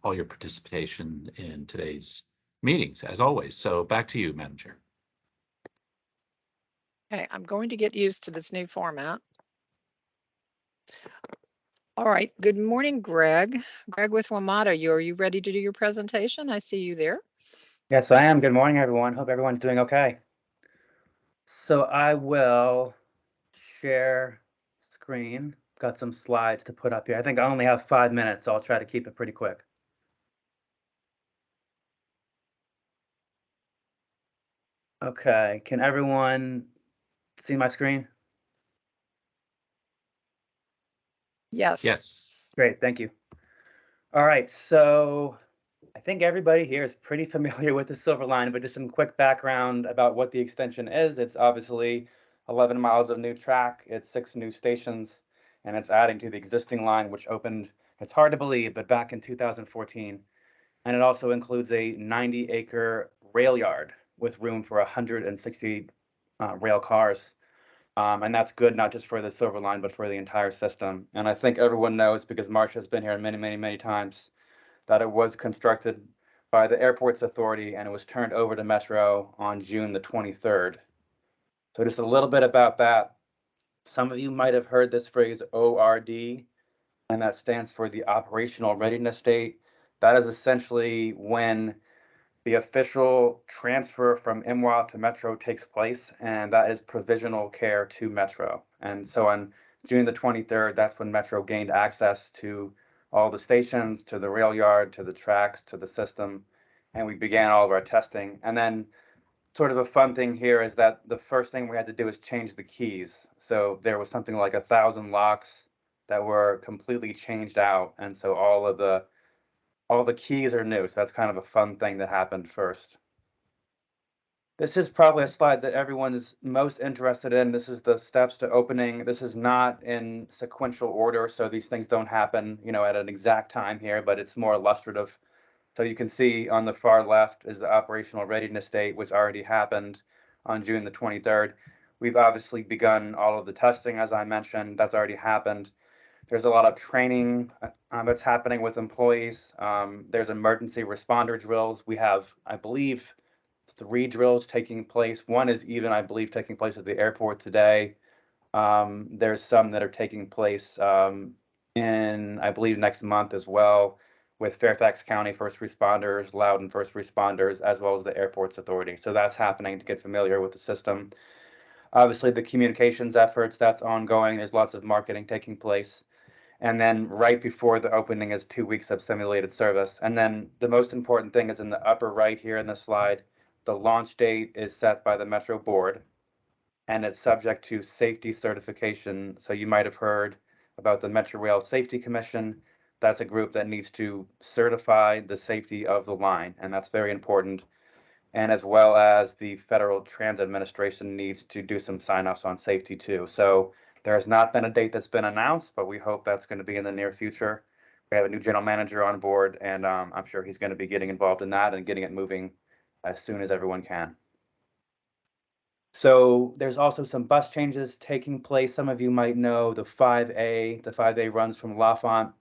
all your participation in today's meetings, as always. So back to you, Madam Chair. Okay, I'm going to get used to this new format. All right, good morning, Greg. Greg with WMATA, are you ready to do your presentation? I see you there. Yes, I am. Good morning, everyone. Hope everyone's doing okay. So I will share screen. Got some slides to put up here. I think I only have 5 minutes, so I'll try to keep it pretty quick. Okay, can everyone see my screen? Yes. Yes. Great, thank you. All right, so I think everybody here is pretty familiar with the Silver Line, but just some quick background about what the extension is. It's obviously 11 miles of new track, it's 6 new stations, and it's adding to the existing line, which opened, it's hard to believe, but back in 2014. And it also includes a 90-acre rail yard with room for 160 rail cars. And that's good not just for the Silver Line, but for the entire system. And I think everyone knows, because Marcia's been here many, many, many times, that it was constructed by the Airports Authority and it was turned over to Metro on June the 23rd. So just a little bit about that. Some of you might have heard this phrase ORD, and that stands for the Operational Readiness Date. That is essentially when the official transfer from MWA to Metro takes place, and that is provisional care to Metro. And so on June the 23rd, that's when Metro gained access to all the stations, to the rail yard, to the tracks, to the system, and we began all of our testing. And then sort of a fun thing here is that the first thing we had to do is change the keys. So there was something like 1,000 locks that were completely changed out, and so all the keys are new. So that's kind of a fun thing that happened first. This is probably a slide that everyone is most interested in. This is the steps to opening. This is not in sequential order, so these things don't happen, at an exact time here, but it's more illustrative. So you can see on the far left is the operational readiness date, which already happened on June the 23rd. We've obviously begun all of the testing, as I mentioned. That's already happened. There's a lot of training that's happening with employees. There's emergency responder drills. We have, I believe, 3 drills taking place. One is even, I believe, taking place at the airport today. There's some that are taking place in, I believe, next month as well, with Fairfax County first responders, Loudoun first responders, as well as the Airports Authority. So that's happening to get familiar with the system. Obviously, the communications efforts, that's ongoing. There's lots of marketing taking place. And then right before the opening is 2 weeks of simulated service. And then the most important thing is in the upper right here in the slide. The launch date is set by the Metro Board, and it's subject to safety certification. So you might have heard about the Metro Rail Safety Commission. That's a group that needs to certify the safety of the line, and that's very important. And as well as the Federal Transit Administration needs to do some sign-offs on safety too. So there has not been a date that's been announced, but we hope that's going to be in the near future. We have a new general manager on board, and I'm sure he's going to be getting involved in that and getting it moving as soon as everyone can. So there's also some bus changes taking place. Some of you might know the 5A. The 5A runs from L'Enfant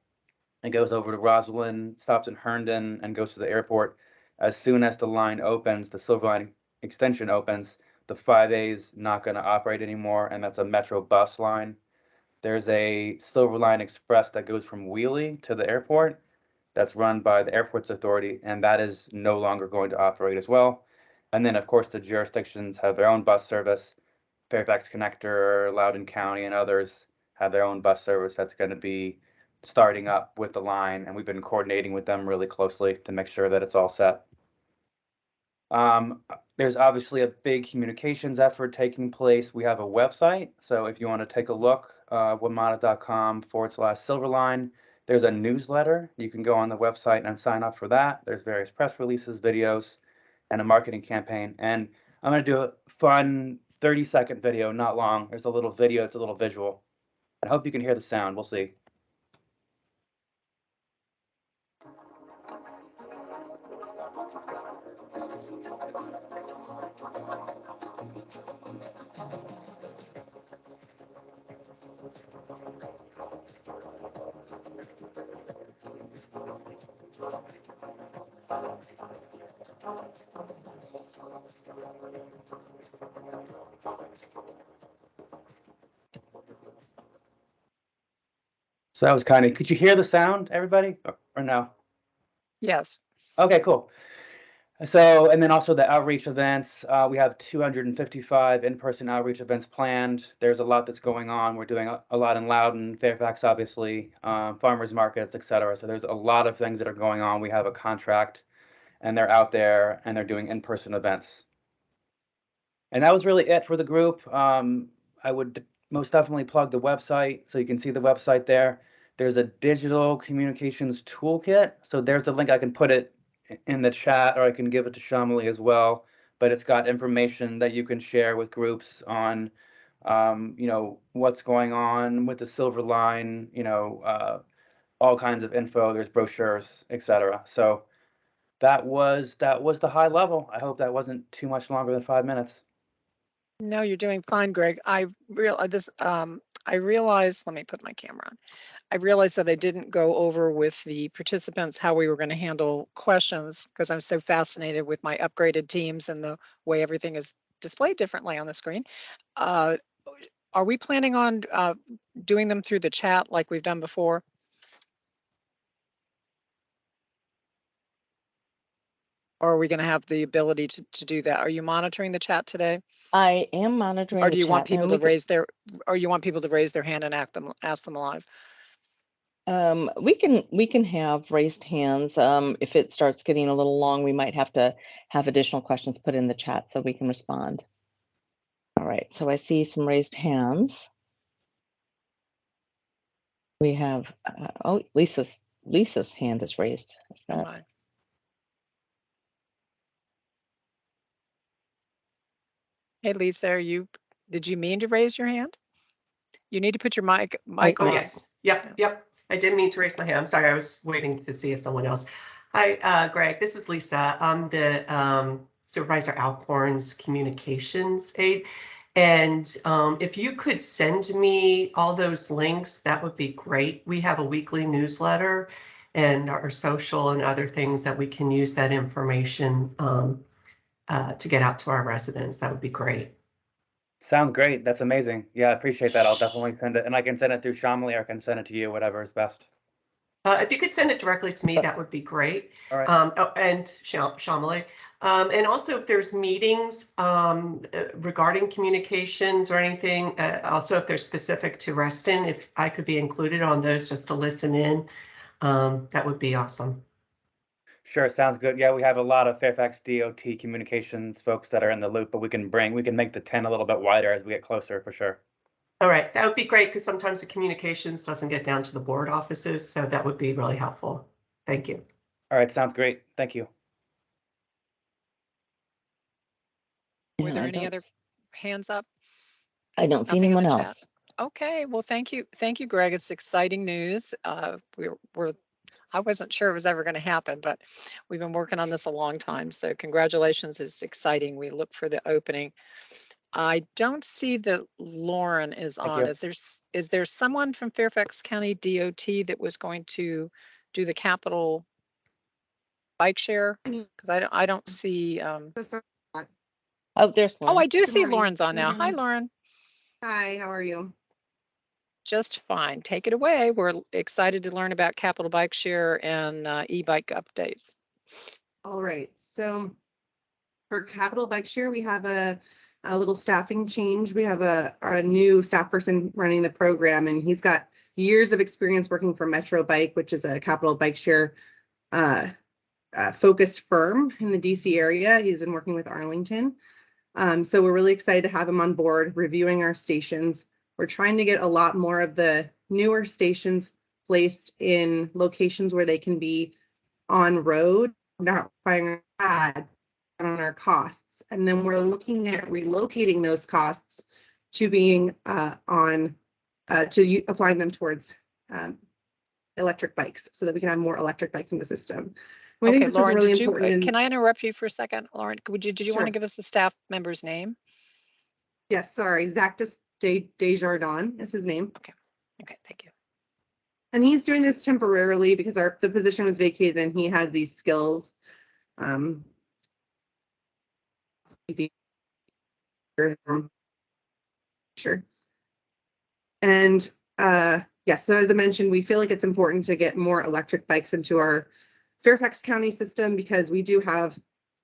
and goes over to Roslyn, stops in Herndon, and goes to the airport. As soon as the line opens, the Silver Line extension opens, the 5A is not going to operate anymore, and that's a Metro bus line. There's a Silver Line Express that goes from Wheeling to the airport that's run by the Airports Authority, and that is no longer going to operate as well. And then, of course, the jurisdictions have their own bus service. Fairfax Connector, Loudoun County, and others have their own bus service that's going to be starting up with the line, and we've been coordinating with them really closely to make sure that it's all set. There's obviously a big communications effort taking place. We have a website, so if you want to take a look, wmata.com/Silverline. There's a newsletter. You can go on the website and sign up for that. There's various press releases, videos, and a marketing campaign. And I'm going to do a fun 30-second video, not long. There's a little video, it's a little visual. I hope you can hear the sound. We'll see. So that was kind of, could you hear the sound, everybody, or no? Yes. Okay, cool. So, and then also the outreach events, we have 255 in-person outreach events planned. There's a lot that's going on. We're doing a lot in Loudon, Fairfax, obviously, farmers markets, et cetera. So there's a lot of things that are going on. We have a contract and they're out there and they're doing in-person events. And that was really it for the group. I would most definitely plug the website, so you can see the website there. There's a digital communications toolkit. So there's the link. I can put it in the chat or I can give it to Shamali as well. But it's got information that you can share with groups on, you know, what's going on with the Silver Line, you know, all kinds of info. There's brochures, etc. So that was the high level. I hope that wasn't too much longer than 5 minutes. No, you're doing fine, Greg. I realized, let me put my camera on. I realized that I didn't go over with the participants how we were going to handle questions because I'm so fascinated with my upgraded teams and the way everything is displayed differently on the screen. Are we planning on doing them through the chat like we've done before? Or are we going to have the ability to do that? Are you monitoring the chat today? I am monitoring Or the do you want chat, and people we to raise their, or you want people to raise their hand and ask them live? we can have raised hands. If it starts getting a little long, we might have to have additional questions put in the chat so we can respond. All right, so I see some raised hands. We have, oh, Lisa's hand is raised. Is Oh that? my. Hey, Lisa, did you mean to raise your hand? You need to put your mic Oh, on. yes. Yep. I didn't mean to raise my hand. I'm sorry. I was waiting to see if someone else. Hi, Greg. This is Lisa. I'm the Supervisor Alcorn's communications aide. And if you could send me all those links, that would be great. We have a weekly newsletter and our social and other things that we can use that information to get out to our residents. That would be great. Sounds great. That's amazing. Yeah, I appreciate that. I'll definitely send it, and I can send it through Shamali or I can send it to you, whatever is best. If you could send it directly to me, that would be great. All right. Oh, and Shamali. And also if there's meetings regarding communications or anything, also if they're specific to Reston, if I could be included on those just to listen in, that would be awesome. Sure, sounds good. Yeah, we have a lot of Fairfax DOT communications folks that are in the loop, but we can make the 10 a little bit wider as we get closer for sure. All right, that would be great because sometimes the communications doesn't get down to the board offices, so that would be really helpful. Thank you. All right, sounds great. Thank you. Were there any other hands up? I don't see Nothing in anyone the chat? else. Okay, well, thank you, Greg. It's exciting news. I wasn't sure it was ever going to happen, but we've been working on this a long time. So congratulations, it's exciting. We look for the opening. I don't see that Lauren is Thank on. you. Is there someone from Fairfax County DOT that was going to do the capital bike share? Because I don't see. Oh, there's Lauren. Oh, I do Good see morning. Lauren's on now. Hi, Lauren. Hi, how are you? Just fine. Take it away. We're excited to learn about capital bike share and e-bike updates. All right, so for Capital Bike Share, we have a little staffing change. We have a new staff person running the program, and he's got years of experience working for Metro Bike, which is a Capital Bike Share focused firm in the DC area. He's been working with Arlington. So we're really excited to have him on board, reviewing our stations. We're trying to get a lot more of the newer stations placed in locations where they can be on road, not requiring ad on our costs. And then we're looking at relocating those costs to being applying them towards electric bikes so that we can have more electric bikes in the system. We think this Lauren, is really important. Can I interrupt you for a second? Lauren, did you want to Sure. give us the staff member's name? Yes, sorry, Zach Desjardins is his name. Okay, thank you. And he's doing this temporarily because the position was vacated and he had these skills. Sure. And yes, so as I mentioned, we feel like it's important to get more electric bikes into our Fairfax County system because we do have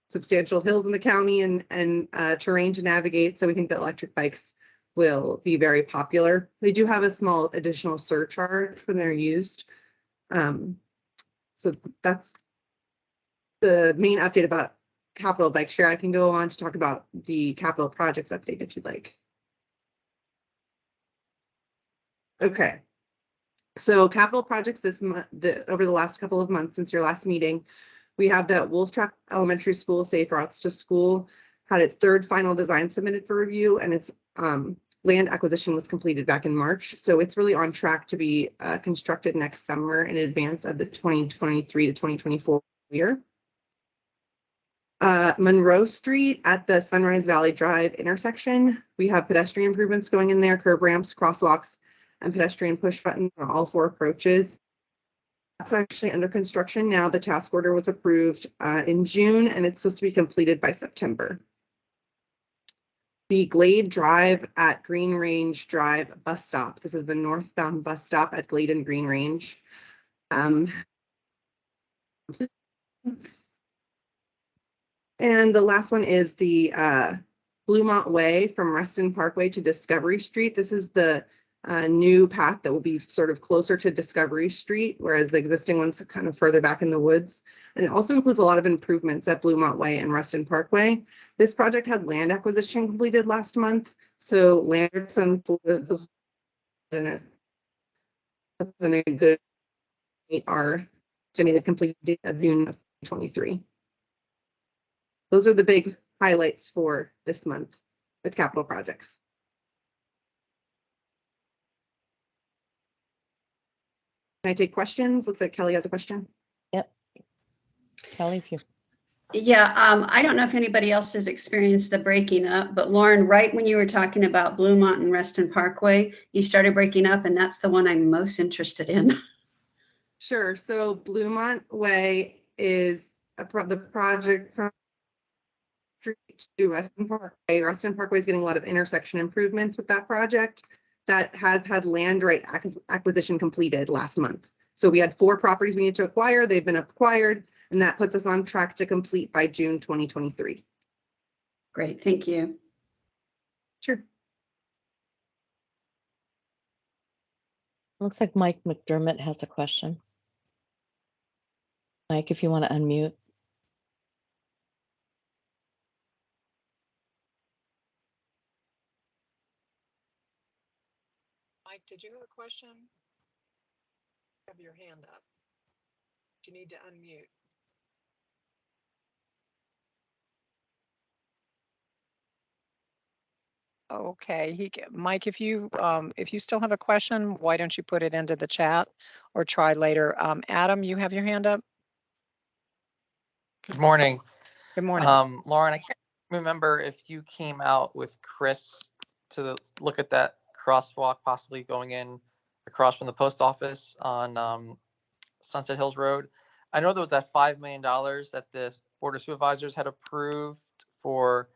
substantial hills in the county and terrain to navigate. So we think that electric bikes will be very popular. They do have a small additional surcharge when they're used. So that's the main update about capital bike share. I can go on to talk about the capital projects update if you'd like. Okay. So capital projects this month, over the last couple of months since your last meeting, we have that Wolf Trap Elementary School Safe Routes to School had its third final design submitted for review, and its land acquisition was completed back in March. So it's really on track to be constructed next summer in advance of the 2023 to 2024 year. Monroe Street at the Sunrise Valley Drive intersection, we have pedestrian improvements going in there, curb ramps, crosswalks, and pedestrian push button on all 4 approaches. That's actually under construction now. The task order was approved in June, and it's supposed to be completed by September. The Glade Drive at Green Range Drive bus stop. This is the northbound bus stop at Glade and Green Range. And the last one is the Bluemont Way from Reston Parkway to Discovery Street. This is the new path that will be sort of closer to Discovery Street, whereas the existing one's kind of further back in the woods. And it also includes a lot of improvements at Bluemont Way and Reston Parkway. This project had land acquisition completed last month. So land for a good are estimated complete date of June of 2023. Those are the big highlights for this month with capital projects. Can I take questions? Looks like Kelly has a question. Yep. Kelly, if you. Yeah, I don't know if anybody else has experienced the breaking up, but Lauren, right when you were talking about Bluemont and Reston Parkway, you started breaking up, and that's the one I'm most interested in. Sure. So Bluemont Way is the project from Street to Reston Parkway. Reston Parkway is getting a lot of intersection improvements with that project that has had land right acquisition completed last month. So we had 4 properties we need to acquire. They've been acquired, and that puts us on track to complete by June 2023. Great, thank you. Sure. Looks like Mike McDermott has a question. Mike, if you want to unmute. Mike, did you have a question? Have your hand up. You need to unmute. Okay, Mike, if you still have a question, why don't you put it into the chat or try later? Adam, you have your hand up. Good morning. Good morning. Lauren, I can't remember if you came out with Chris to look at that crosswalk possibly going in across from the post office on Sunset Hills Road. I know there was that $5 million that the Board of Supervisors had approved for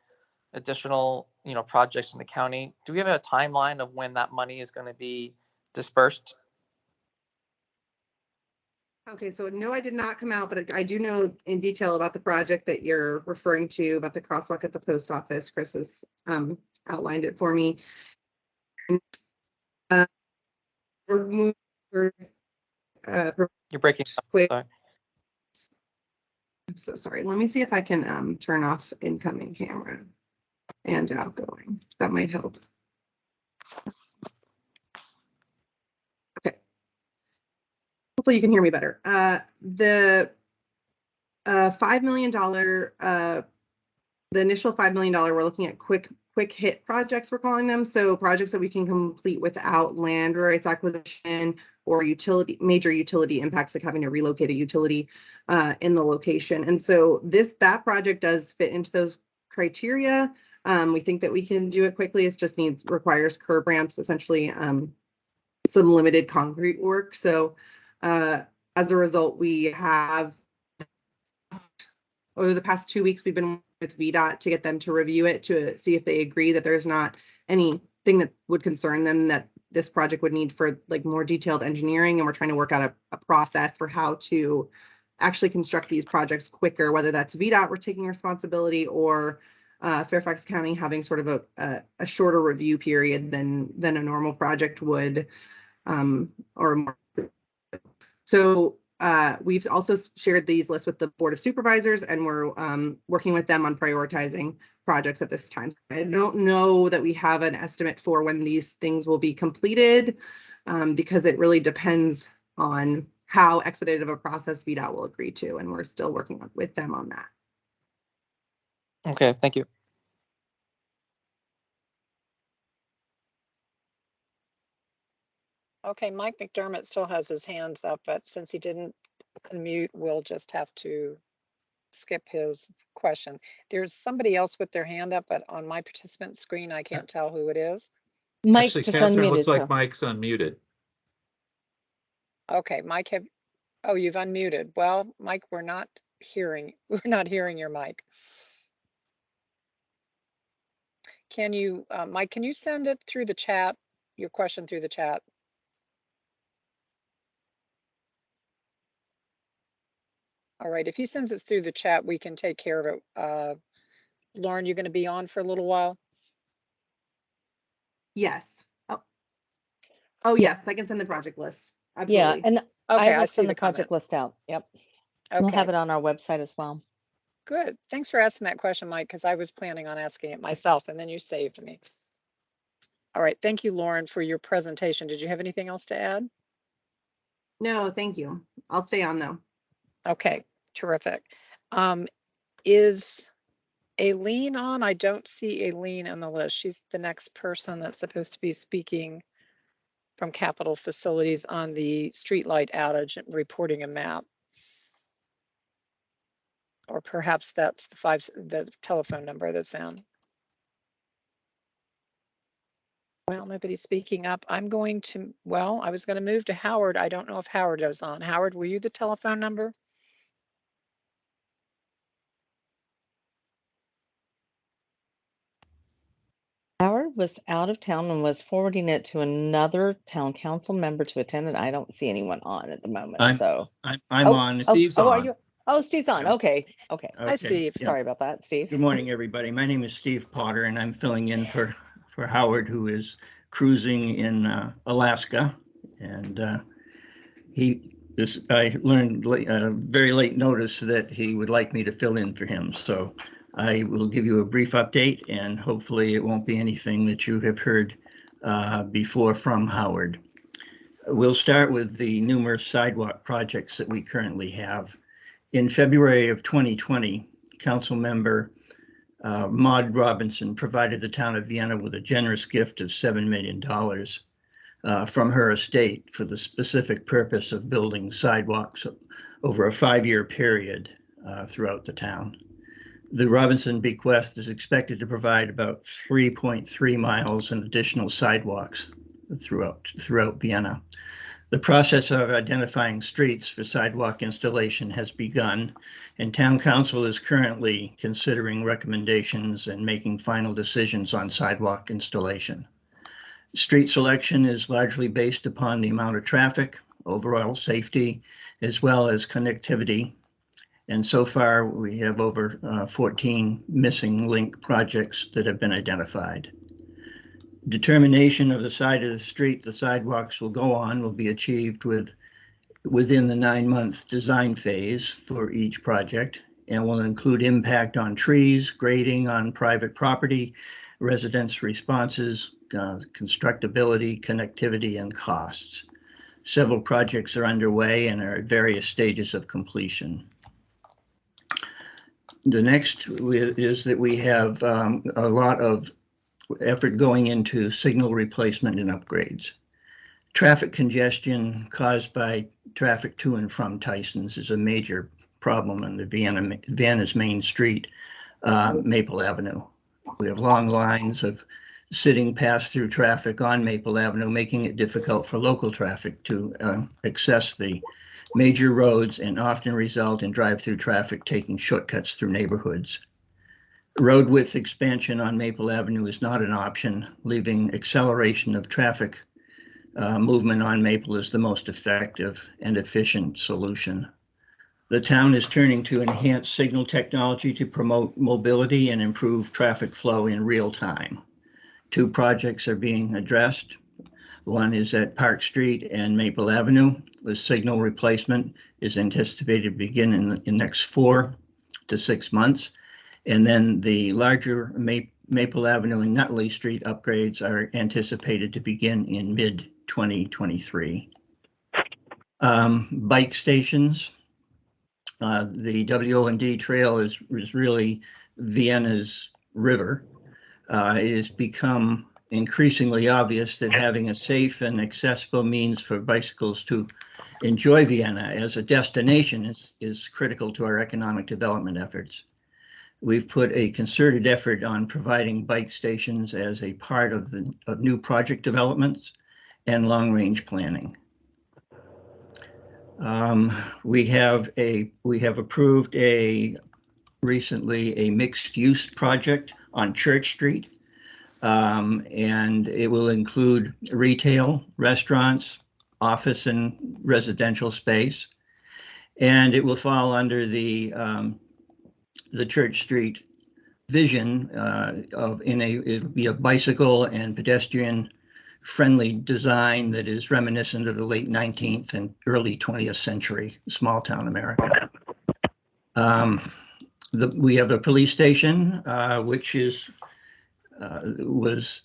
additional, projects in the county. Do we have a timeline of when that money is going to be dispersed? Okay, so no, I did not come out, but I do know in detail about the project that you're referring to about the crosswalk at the post office. Chris has outlined it for me. You're breaking up. quick. Sorry. I'm so sorry. Let me see if I can turn off incoming camera and outgoing. That might help. Okay. Hopefully you can hear me better. The $5 million, the initial $5 million, we're looking at quick hit projects, we're calling them. So projects that we can complete without land rights acquisition or major utility impacts, like having to relocate a utility in the location. And so that project does fit into those criteria. We think that we can do it quickly. It just requires curb ramps, essentially some limited concrete work. So as a result, we have over the past 2 weeks, we've been with VDOT to get them to review it to see if they agree that there's not anything that would concern them that this project would need for like more detailed engineering. And we're trying to work out a process for how to actually construct these projects quicker, whether that's VDOT we're taking responsibility or Fairfax County having sort of a shorter review period than a normal project would, or more. So we've also shared these lists with the Board of Supervisors, and we're working with them on prioritizing projects at this time. I don't know that we have an estimate for when these things will be completed, because it really depends on how expedited of a process VDOT will agree to, and we're still working with them on that. Okay, thank you. Okay, Mike McDermott still has his hands up, but since he didn't unmute, we'll just have to skip his question. There's somebody else with their hand up, but on my participant screen, I can't tell who it is. Mike Actually, just Catherine, unmuted. looks like so- Mike's unmuted. Okay, Mike, oh, you've unmuted. Well, Mike, we're not hearing your mic. Can you, Mike, can you send it through the chat, your question through the chat? All right, if he sends it through the chat, we can take care of it. Lauren, you're going to be on for a little while? Yes. Oh yes, I can send the project list. Yeah, Absolutely. and Okay, I I will see send the the project comment. list out. Yep. We'll Okay, have it on our website as well. good. Thanks for asking that question, Mike, because I was planning on asking it myself, and then you saved me. All right, thank you, Lauren, for your presentation. Did you have anything else to add? No, thank you. I'll stay on though. Okay, terrific. Is Aileen on? I don't see Aileen on the list. She's the next person that's supposed to be speaking from Capital Facilities on the streetlight outage and reporting a map. Or perhaps that's the telephone number that's in. Well, nobody's speaking up. I'm going to, well, I was going to move to Howard. I don't know if Howard is on. Howard, were you the telephone number? Howard was out of town and was forwarding it to another town council member to attend, and I don't see anyone on at the moment. I'm So I'm on. Steve's Are on. you? Oh, Steve's on. Yeah. Okay. Hi, Okay, Steve. yeah. Sorry about that, Steve. Good morning, everybody. My name is Steve Potter, and I'm filling in for Howard, who is cruising in Alaska. And I learned very late notice that he would like me to fill in for him. So I will give you a brief update, and hopefully it won't be anything that you have heard before from Howard. We'll start with the numerous sidewalk projects that we currently have. In February of 2020, Council Member Maud Robinson provided the town of Vienna with a generous gift of $7 million from her estate for the specific purpose of building sidewalks over a 5-year period throughout the town. The Robinson bequest is expected to provide about 3.3 miles in additional sidewalks throughout Vienna. The process of identifying streets for sidewalk installation has begun, and Town Council is currently considering recommendations and making final decisions on sidewalk installation. Street selection is largely based upon the amount of traffic, overall safety, as well as connectivity. And so far, we have over 14 missing link projects that have been identified. Determination of the side of the street the sidewalks will go on will be achieved within the 9-month design phase for each project, and will include impact on trees, grading on private property, residents' responses, constructability, connectivity, and costs. Several projects are underway and are at various stages of completion. The next is that we have a lot of effort going into signal replacement and upgrades. Traffic congestion caused by traffic to and from Tyson's is a major problem in the Vienna's main street, Maple Avenue. We have long lines of sitting pass-through traffic on Maple Avenue, making it difficult for local traffic to access the major roads, and often result in drive-through traffic taking shortcuts through neighborhoods. Road width expansion on Maple Avenue is not an option, leaving acceleration of traffic movement on Maple is the most effective and efficient solution. The town is turning to enhanced signal technology to promote mobility and improve traffic flow in real time. 2 projects are being addressed. One is at Park Street and Maple Avenue. The signal replacement is anticipated to begin in the next 4 to 6 months. And then the larger Maple Avenue and Nutley Street upgrades are anticipated to begin in mid-2023. Bike stations. The WO&D trail is really Vienna's river. It has become increasingly obvious that having a safe and accessible means for bicycles to enjoy Vienna as a destination is critical to our economic development efforts. We've put a concerted effort on providing bike stations as a part of new project developments and long-range planning. We have approved recently a mixed-use project on Church Street, and it will include retail, restaurants, office, and residential space, and it will fall under the Church Street vision it'll be a bicycle and pedestrian friendly design that is reminiscent of the late 19th and early 20th century small town America. We have a police station, which was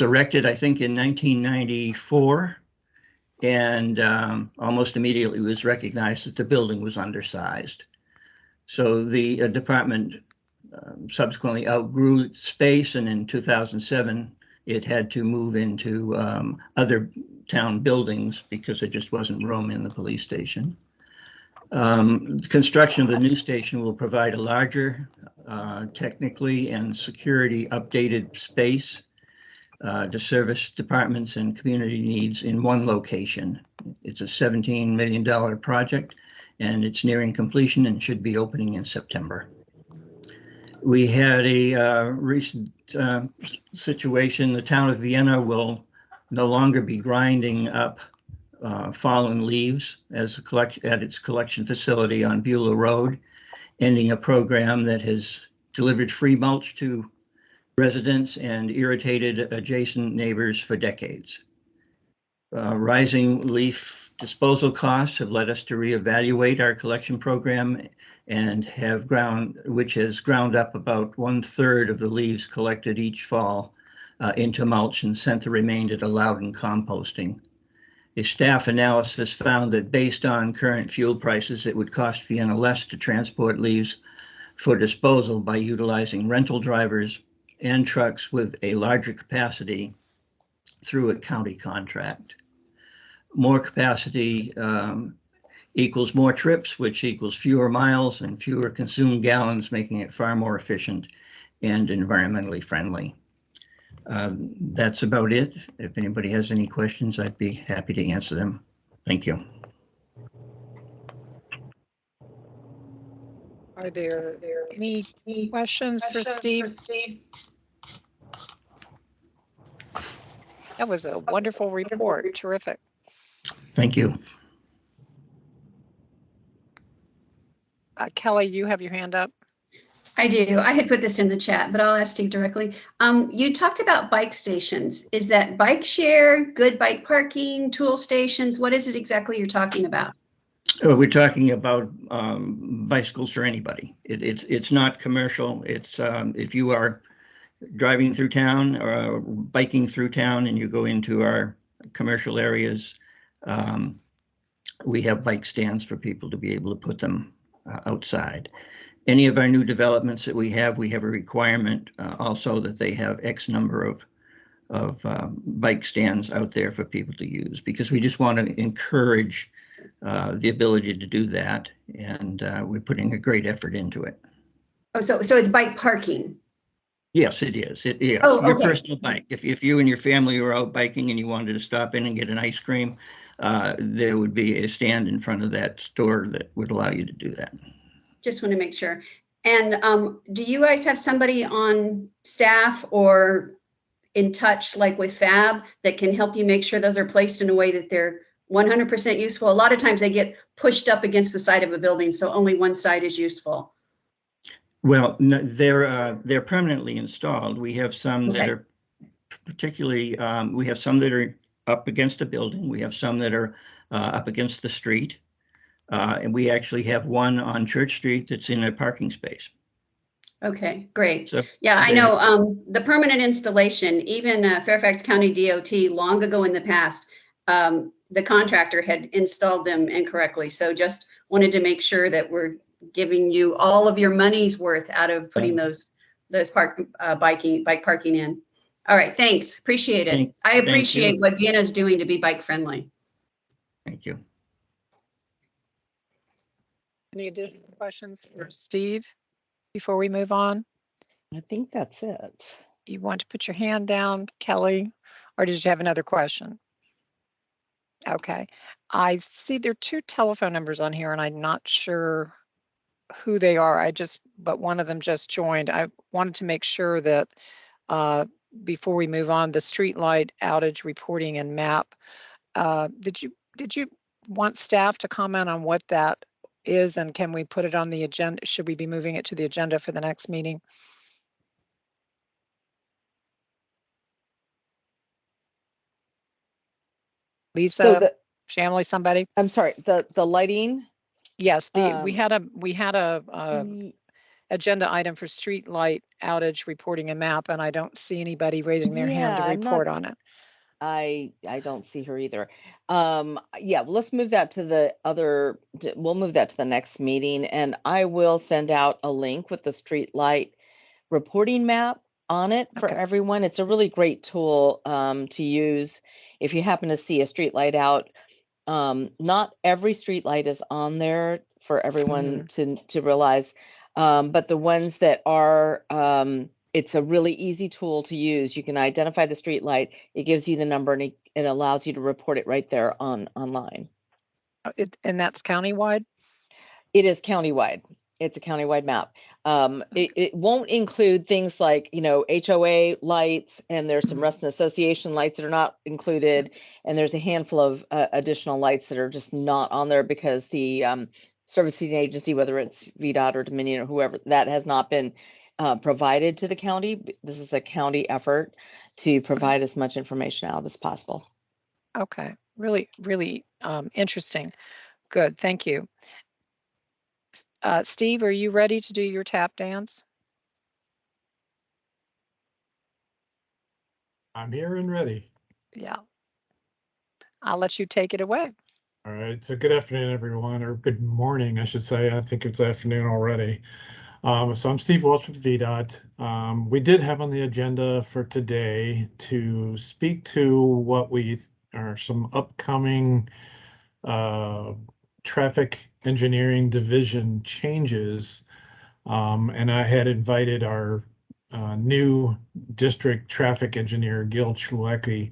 erected, I think, in 1994, and almost immediately was recognized that the building was undersized. So the department subsequently outgrew space, and in 2007, it had to move into other town buildings because there just wasn't room in the police station. Construction of the new station will provide a larger, technically and security updated space to service departments and community needs in one location. It's a $17 million project, and it's nearing completion and should be opening in September. We had a recent situation. The town of Vienna will no longer be grinding up fallen leaves at its collection facility on Beulah Road, ending a program that has delivered free mulch to residents and irritated adjacent neighbors for decades. Rising leaf disposal costs have led us to reevaluate our collection program and which has ground up about 1/3 of the leaves collected each fall into mulch and sent the remainder to Loudon composting. A staff analysis found that based on current fuel prices, it would cost Vienna less to transport leaves for disposal by utilizing rental drivers and trucks with a larger capacity through a county contract. More capacity equals more trips, which equals fewer miles and fewer consumed gallons, making it far more efficient and environmentally friendly. That's about it. If anybody has any questions, I'd be happy to answer them. Thank you. Are there any questions for Steve? That was a wonderful report. Terrific. Thank you. Kelly, you have your hand up. I do. I had put this in the chat, but I'll ask Steve directly. You talked about bike stations. Is that bike share, good bike parking, tool stations? What is it exactly you're talking about? We're talking about bicycles for anybody. It's not commercial. It's if you are driving through town or biking through town and you go into our commercial areas, we have bike stands for people to be able to put them outside. Any of our new developments that we have a requirement also that they have X number of bike stands out there for people to use, because we just want to encourage the ability to do that, and we're putting a great effort into it. Oh, so it's bike parking. Yes, it is. Yes. Oh, Your okay. personal bike. If you and your family were out biking and you wanted to stop in and get an ice cream, there would be a stand in front of that store that would allow you to do that. Just want to make sure. And do you guys have somebody on staff or in touch, like with Fab, that can help you make sure those are placed in a way that they're 100% useful? A lot of times they get pushed up against the side of a building, so only one side is useful. Well, no, they're permanently installed. We have some that Okay. are particularly, we have some that are up against a building. We have some that are up against the street. And we actually have one on Church Street that's in a parking space. Okay, great. So Yeah, I they- know the permanent installation, even Fairfax County DOT long ago in the past, the contractor had installed them incorrectly. So just wanted to make sure that we're giving you all of your money's worth out of putting those bike parking in. All right, thanks. Appreciate it. I thank appreciate you. what Vienna's doing to be bike friendly. Thank you. Any additional questions for Steve before we move on? I think that's it. You want to put your hand down, Kelly, or did you have another question? Okay. I see there are 2 telephone numbers on here and I'm not sure who they are. But one of them just joined. I wanted to make sure that before we move on, the street light outage reporting and map, did you want staff to comment on what that is, and can we put it on the agenda? Should we be moving it to the agenda for the next meeting? Lisa, So Shamley, somebody? I'm sorry, the lighting. Yes, we had a y- agenda item for street light outage reporting and map, and I don't see anybody raising their hand to Yeah, report on it. I don't see her either. Yeah, well, let's move that to the other, we'll move that to the next meeting, and I will send out a link with the street light reporting map on it for Okay. everyone. It's a really great tool to use if you happen to see a street light out. Not every street light is on there for everyone to realize, but the ones that are, it's a really easy tool to use. You can identify the street light. It gives you the number and it allows you to report it right there online. And that's countywide? It is countywide. It's a countywide map. It won't include things like, HOA lights, and there's some Reston Association lights that are not included. And there's a handful of additional lights that are just not on there because the servicing agency, whether it's VDOT or Dominion or whoever, that has not been provided to the county. This is a county effort to provide as much information out as possible. Okay, really, really interesting. Good, thank you. Steve, are you ready to do your tap dance? I'm here and ready. Yeah. I'll let you take it away. All right. So good afternoon, everyone, or good morning, I should say. I think it's afternoon already. So I'm Steve Welch with VDOT. We did have on the agenda for today to speak to what we are some upcoming traffic engineering division changes. And I had invited our new district traffic engineer, Gil Chulecki.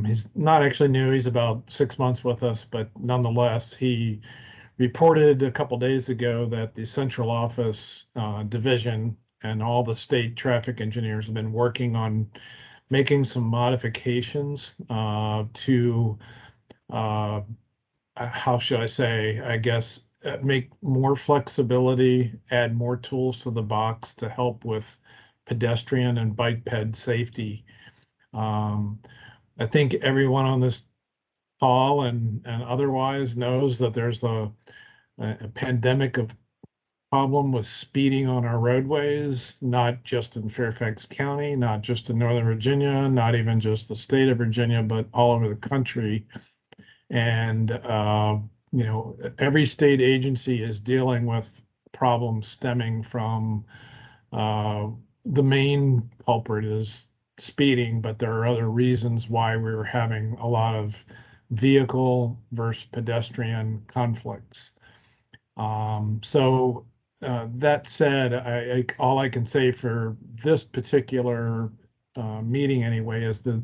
He's not actually new, he's about 6 months with us, but nonetheless, he reported a couple days ago that the central office division and all the state traffic engineers have been working on making some modifications to how should I say, I guess, make more flexibility, add more tools to the box to help with pedestrian and bike ped safety. I think everyone on this call and otherwise knows that there's a pandemic of problem with speeding on our roadways, not just in Fairfax County, not just in Northern Virginia, not even just the state of Virginia, but all over the country. And, every state agency is dealing with problems stemming from the main culprit is speeding, but there are other reasons why we're having a lot of vehicle versus pedestrian conflicts. So that said, all I can say for this particular meeting anyway is that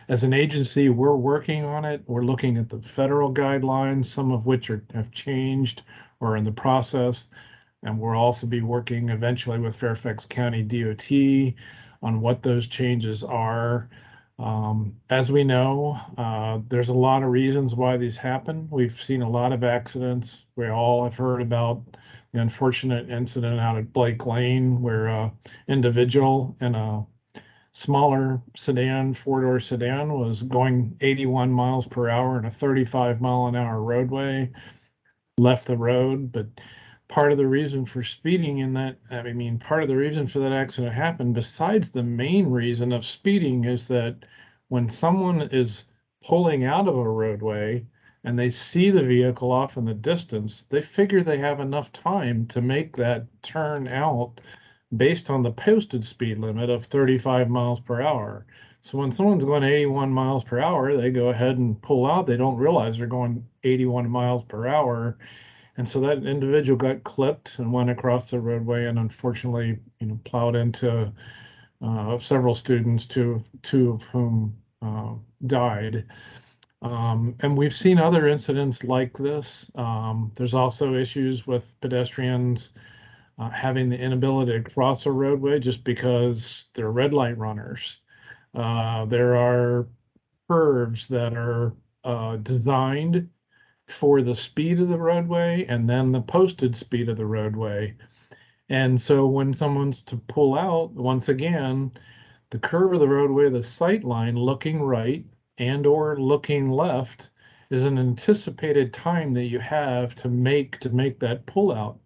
as an agency, we're working on it. We're looking at the federal guidelines, some of which have changed or in the process. And we'll also be working eventually with Fairfax County DOT on what those changes are. As we know, there's a lot of reasons why these happen. We've seen a lot of accidents. We all have heard about the unfortunate incident out at Blake Lane where an individual in a smaller sedan, four-door sedan, was going 81 miles per hour in a 35-mile-an-hour roadway, left the road. But part of the reason for speeding in that, I mean, part of the reason for that accident happened, besides the main reason of speeding, is that when someone is pulling out of a roadway and they see the vehicle off in the distance, they figure they have enough time to make that turn out based on the posted speed limit of 35 miles per hour. So when someone's going 81 miles per hour, they go ahead and pull out. They don't realize they're going 81 miles per hour. And so that individual got clipped and went across the roadway and unfortunately, plowed into several students, two of whom died. And we've seen other incidents like this. There's also issues with pedestrians having the inability to cross a roadway just because they're red light runners. There are curves that are designed for the speed of the roadway and then the posted speed of the roadway. And so when someone's to pull out, once again, the curve of the roadway, the sight line looking right and or looking left is an anticipated time that you have to make that pull out.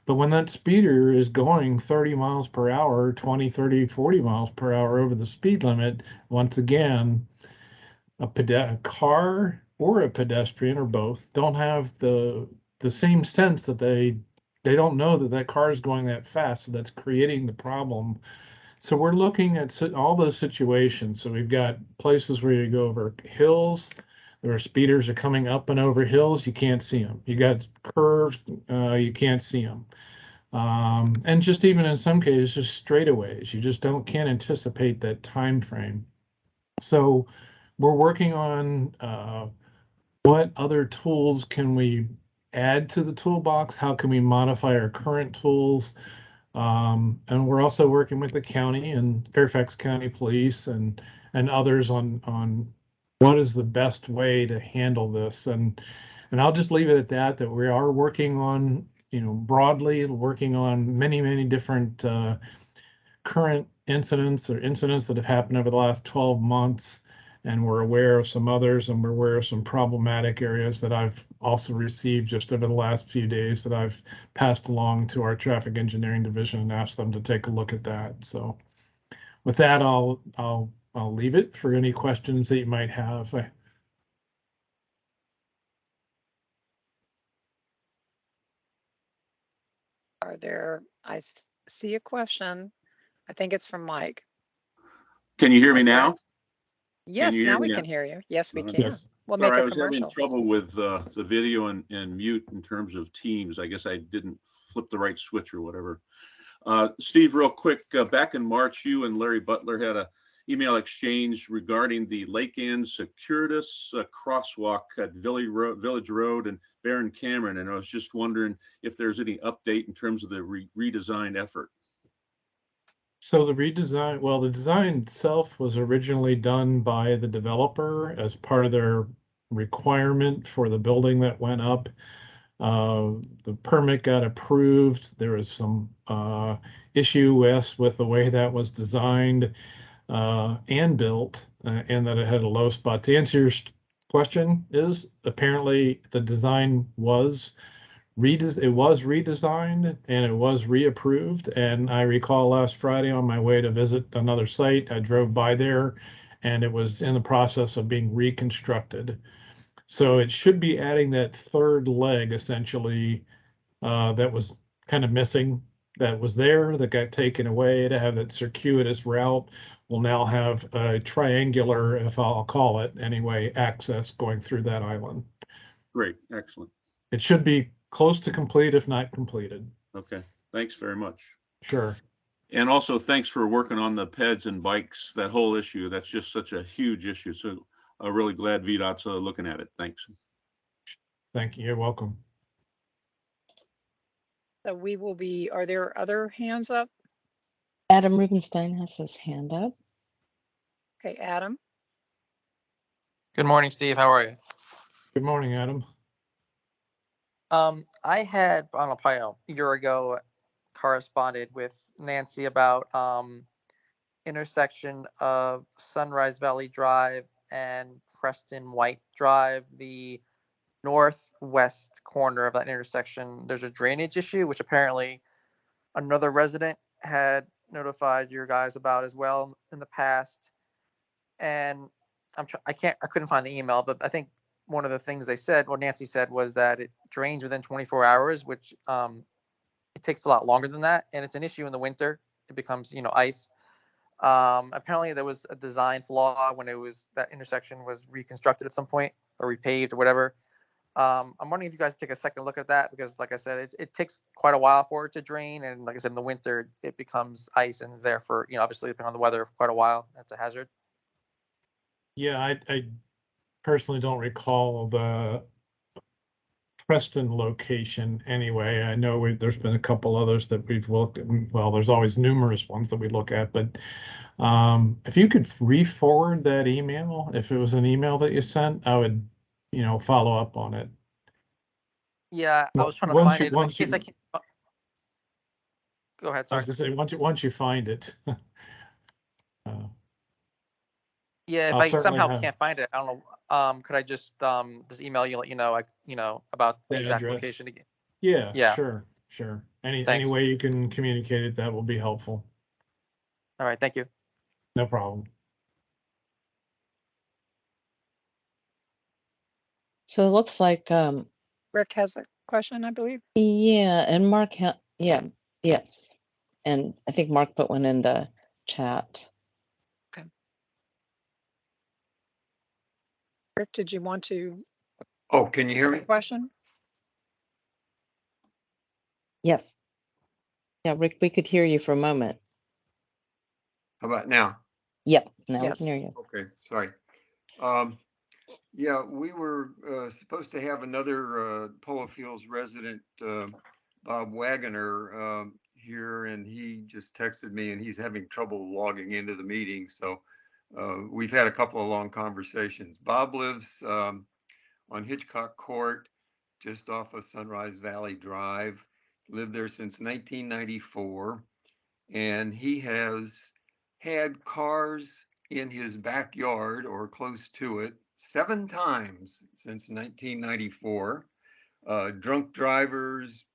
But when that speeder is going 30 miles per hour, 20, 30, 40 miles per hour over the speed limit, once again, a car or a pedestrian or both don't have the same sense that they don't know that car is going that fast. So that's creating the problem. So we're looking at all those situations. So we've got places where you go over hills. There are speeders are coming up and over hills. You can't see them. You got curves. You can't see them. And just even in some cases, just straightaways. You just can't anticipate that time frame. So we're working on what other tools can we add to the toolbox? How can we modify our current tools? And we're also working with the county and Fairfax County Police and others on what is the best way to handle this. And I'll just leave it at that we are working on, broadly working on many different current incidents or incidents that have happened over the last 12 months. And we're aware of some others, and we're aware of some problematic areas that I've also received just over the last few days that I've passed along to our traffic engineering division and asked them to take a look at that. So with that, I'll leave it for any questions that you might have. I see a question. I think it's from Mike. Can you hear me now? Yes, now we can hear you. Yes, we can. Yes. We'll make Sorry, a I was having commercial. trouble with the video and mute in terms of Teams. I guess I didn't flip the right switch or whatever. Steve, real quick, back in March, you and Larry Butler had a email exchange regarding the Lake Ann Securitas crosswalk at Village Road and Barron Cameron. And I was just wondering if there's any update in terms of the redesigned effort. So the redesign, well, the design itself was originally done by the developer as part of their requirement for the building that went up. The permit got approved. There was some issue with the way that was designed and built, and that it had a low spot. To answer your question, is apparently the design was redesigned and it was reapproved. And I recall last Friday on my way to visit another site, I drove by there and it was in the process of being reconstructed. So it should be adding that third leg essentially that was kind of missing, that was there, that got taken away to have that circuitous route. Will now have a triangular, if I'll call it anyway, access going through that island. Great, excellent. It should be close to complete, if not completed. Okay, thanks very much. Sure. And also thanks for working on the PEDs and bikes, that whole issue. That's just such a huge issue. So I'm really glad VDOT's looking at it. Thanks. Thank you. You're welcome. So we will be, are there other hands up? Adam Rubenstein has his hand up. Okay, Adam. Good morning, Steve. How are you? Good morning, Adam. I had, I don't know, probably a year ago, corresponded with Nancy about intersection of Sunrise Valley Drive and Preston White Drive, the northwest corner of that intersection. There's a drainage issue, which apparently another resident had notified your guys about as well in the past. And I couldn't find the email, but I think one of the things they said, what Nancy said, was that it drains within 24 hours, which it takes a lot longer than that, and it's an issue in the winter. It becomes, ice. Apparently, there was a design flaw when that intersection was reconstructed at some point or repaved or whatever. I'm wondering if you guys take a second look at that, because, like I said, it takes quite a while for it to drain, and like I said, in the winter it becomes ice and is there for, obviously depending on the weather, for quite a while. That's a hazard. Yeah, I personally don't recall the Preston location anyway. I know there's been a couple others that we've looked at. Well, there's always numerous ones that we look at, but if you could re-forward that email, if it was an email that you sent, I would, follow up on it. Yeah, I was trying to Once find you- it. once In case I you- can. Go ahead. I was Sorry. gonna say, once you find it. Yeah, if I'll I certainly somehow have can't find it, I don't know. Could I just email you, let you know, about the the exact address. location again? Yeah, Yeah. sure. Any Thanks. way you can communicate it, that will be helpful. All right. Thank you. No problem. So it looks like, Rick has a question, I believe. yeah, and Mark, yes. And I think Mark put one in the chat. Rick, did you want to? Oh, can you hear me? Question? Yes. Yeah, Rick, we could hear you for a moment. How about now? Yep, now we Yes. can hear you. Okay, sorry. Yeah, we were supposed to have another Polo Fields resident, Bob Wagoner, here, and he just texted me and he's having trouble logging into the meeting. So we've had a couple of long conversations. Bob lives on Hitchcock Court, just off of Sunrise Valley Drive, lived there since 1994. And he has had cars in his backyard or close to it 7 times since 1994. Drunk drivers,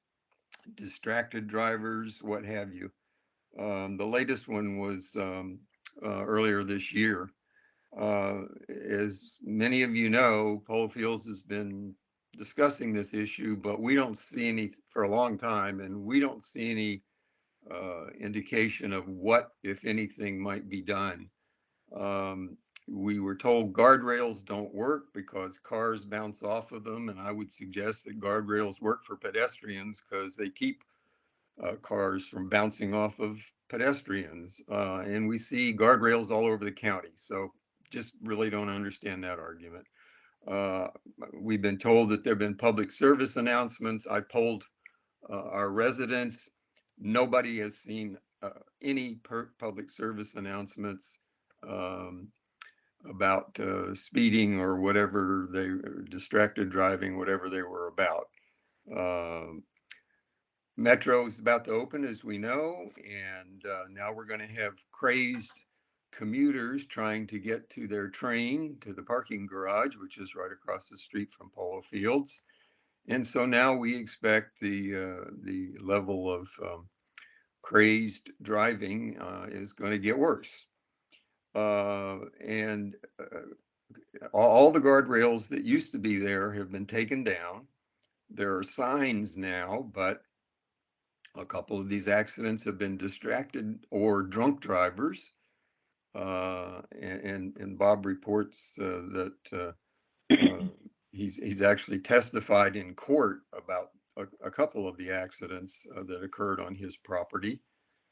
distracted drivers, what have you. The latest one was earlier this year. As many of you know, Polo Fields has been discussing this issue, but we don't see any for a long time, and we don't see any indication of what, if anything, might be done. We were told guardrails don't work because cars bounce off of them, and I would suggest that guardrails work for pedestrians because they keep cars from bouncing off of pedestrians. And we see guardrails all over the county, so just really don't understand that argument. We've been told that there have been public service announcements. I polled our residents. Nobody has seen any public service announcements about speeding or whatever, they distracted driving, whatever they were about. Metro is about to open, as we know, and now we're going to have crazed commuters trying to get to their train to the parking garage, which is right across the street from Polo Fields. And so now we expect the level of crazed driving is going to get worse. And all the guardrails that used to be there have been taken down. There are signs now, but a couple of these accidents have been distracted or drunk drivers. And Bob reports that he's actually testified in court about a couple of the accidents that occurred on his property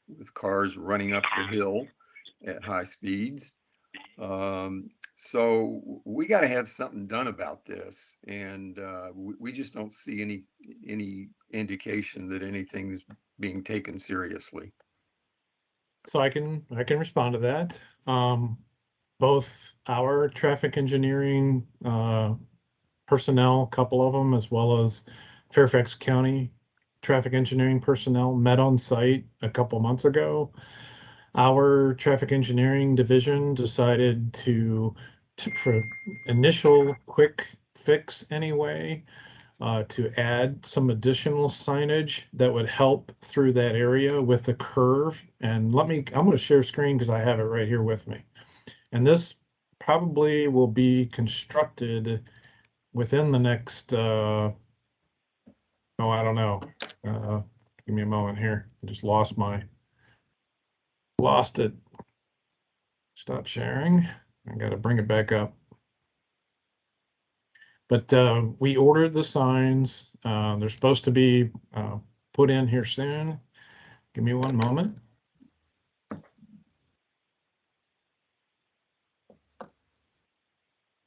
with cars running up the hill at high speeds. So we got to have something done about this, and we just don't see any indication that anything's being taken seriously. So I can respond to that. Both our traffic engineering personnel, a couple of them, as well as Fairfax County traffic engineering personnel met on site a couple months ago. Our traffic engineering division decided for initial quick fix anyway, to add some additional signage that would help through that area with the curve. And I'm going to share screen because I have it right here with me. And this probably will be constructed within the next, I don't know. Give me a moment here. I just lost it. Stop sharing. I got to bring it back up. But we ordered the signs. They're supposed to be put in here soon. Give me one moment.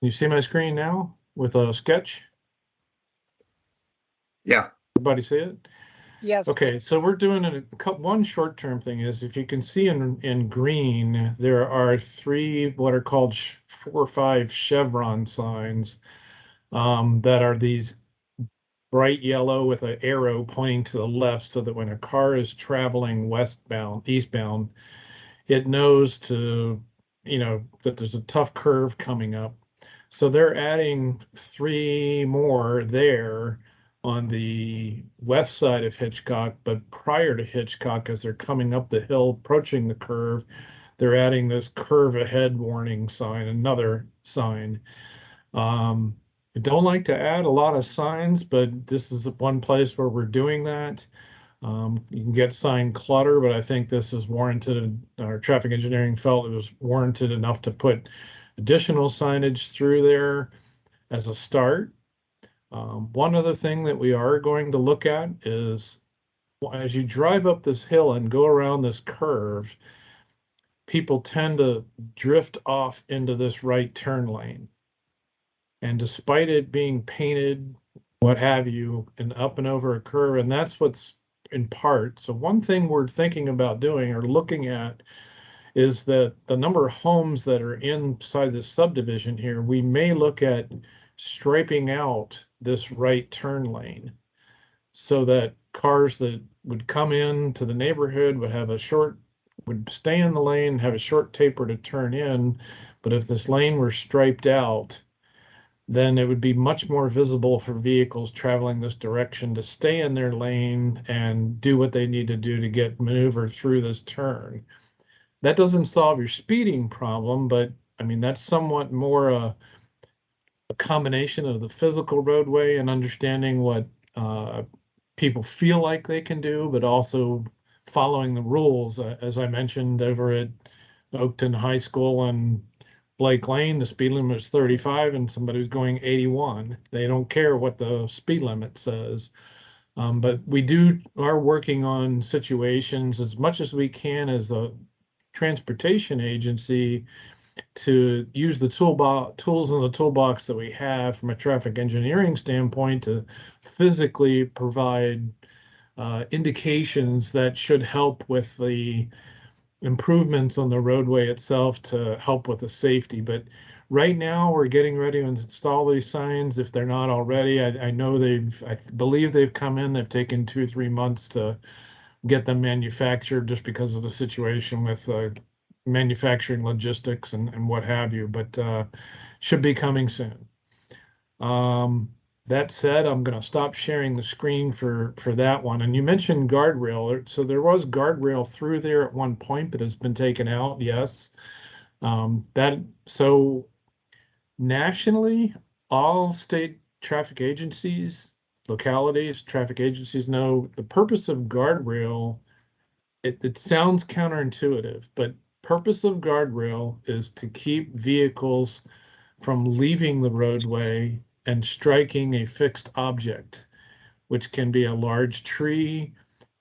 You see my screen now with a sketch? Yeah. Everybody see it? Yes. Okay, so we're doing one short-term thing is, if you can see in green, there are three what are called 4 or 5 chevron signs that are these bright yellow with an arrow pointing to the left, so that when a car is traveling eastbound, it knows that there's a tough curve coming up. So they're adding 3 more there on the west side of Hitchcock, but prior to Hitchcock, as they're coming up the hill, approaching the curve, they're adding this curve ahead warning sign, another sign. I don't like to add a lot of signs, but this is one place where we're doing that. You can get sign clutter, but I think this is warranted. Our traffic engineering felt it was warranted enough to put additional signage through there as a start. One other thing that we are going to look at is, as you drive up this hill and go around this curve, people tend to drift off into this right turn lane. And despite it being painted, what have you, and up and over a curve, and that's what's in part. So one thing we're thinking about doing or looking at is that the number of homes that are inside this subdivision here, we may look at striping out this right turn lane so that cars that would come in to the neighborhood would stay in the lane, have a short taper to turn in. But if this lane were striped out, then it would be much more visible for vehicles traveling this direction to stay in their lane and do what they need to do to maneuver through this turn. That doesn't solve your speeding problem, but I mean, that's somewhat more a combination of the physical roadway and understanding what people feel like they can do, but also following the rules. As I mentioned over at Oakton High School and Blake Lane, the speed limit is 35 and somebody's going 81. They don't care what the speed limit says. But we are working on situations as much as we can as a transportation agency to use the tools in the toolbox that we have from a traffic engineering standpoint to physically provide indications that should help with the improvements on the roadway itself to help with the safety. But right now we're getting ready to install these signs if they're not already. I know I believe they've come in. They've taken 2 or 3 months to get them manufactured just because of the situation with manufacturing logistics and what have you, but should be coming soon. That said, I'm going to stop sharing the screen for that one. And you mentioned guardrail. So there was guardrail through there at one point, but has been taken out. Yes. So nationally, all state traffic agencies, localities, traffic agencies know the purpose of guardrail. It sounds counterintuitive, but purpose of guardrail is to keep vehicles from leaving the roadway and striking a fixed object, which can be a large tree,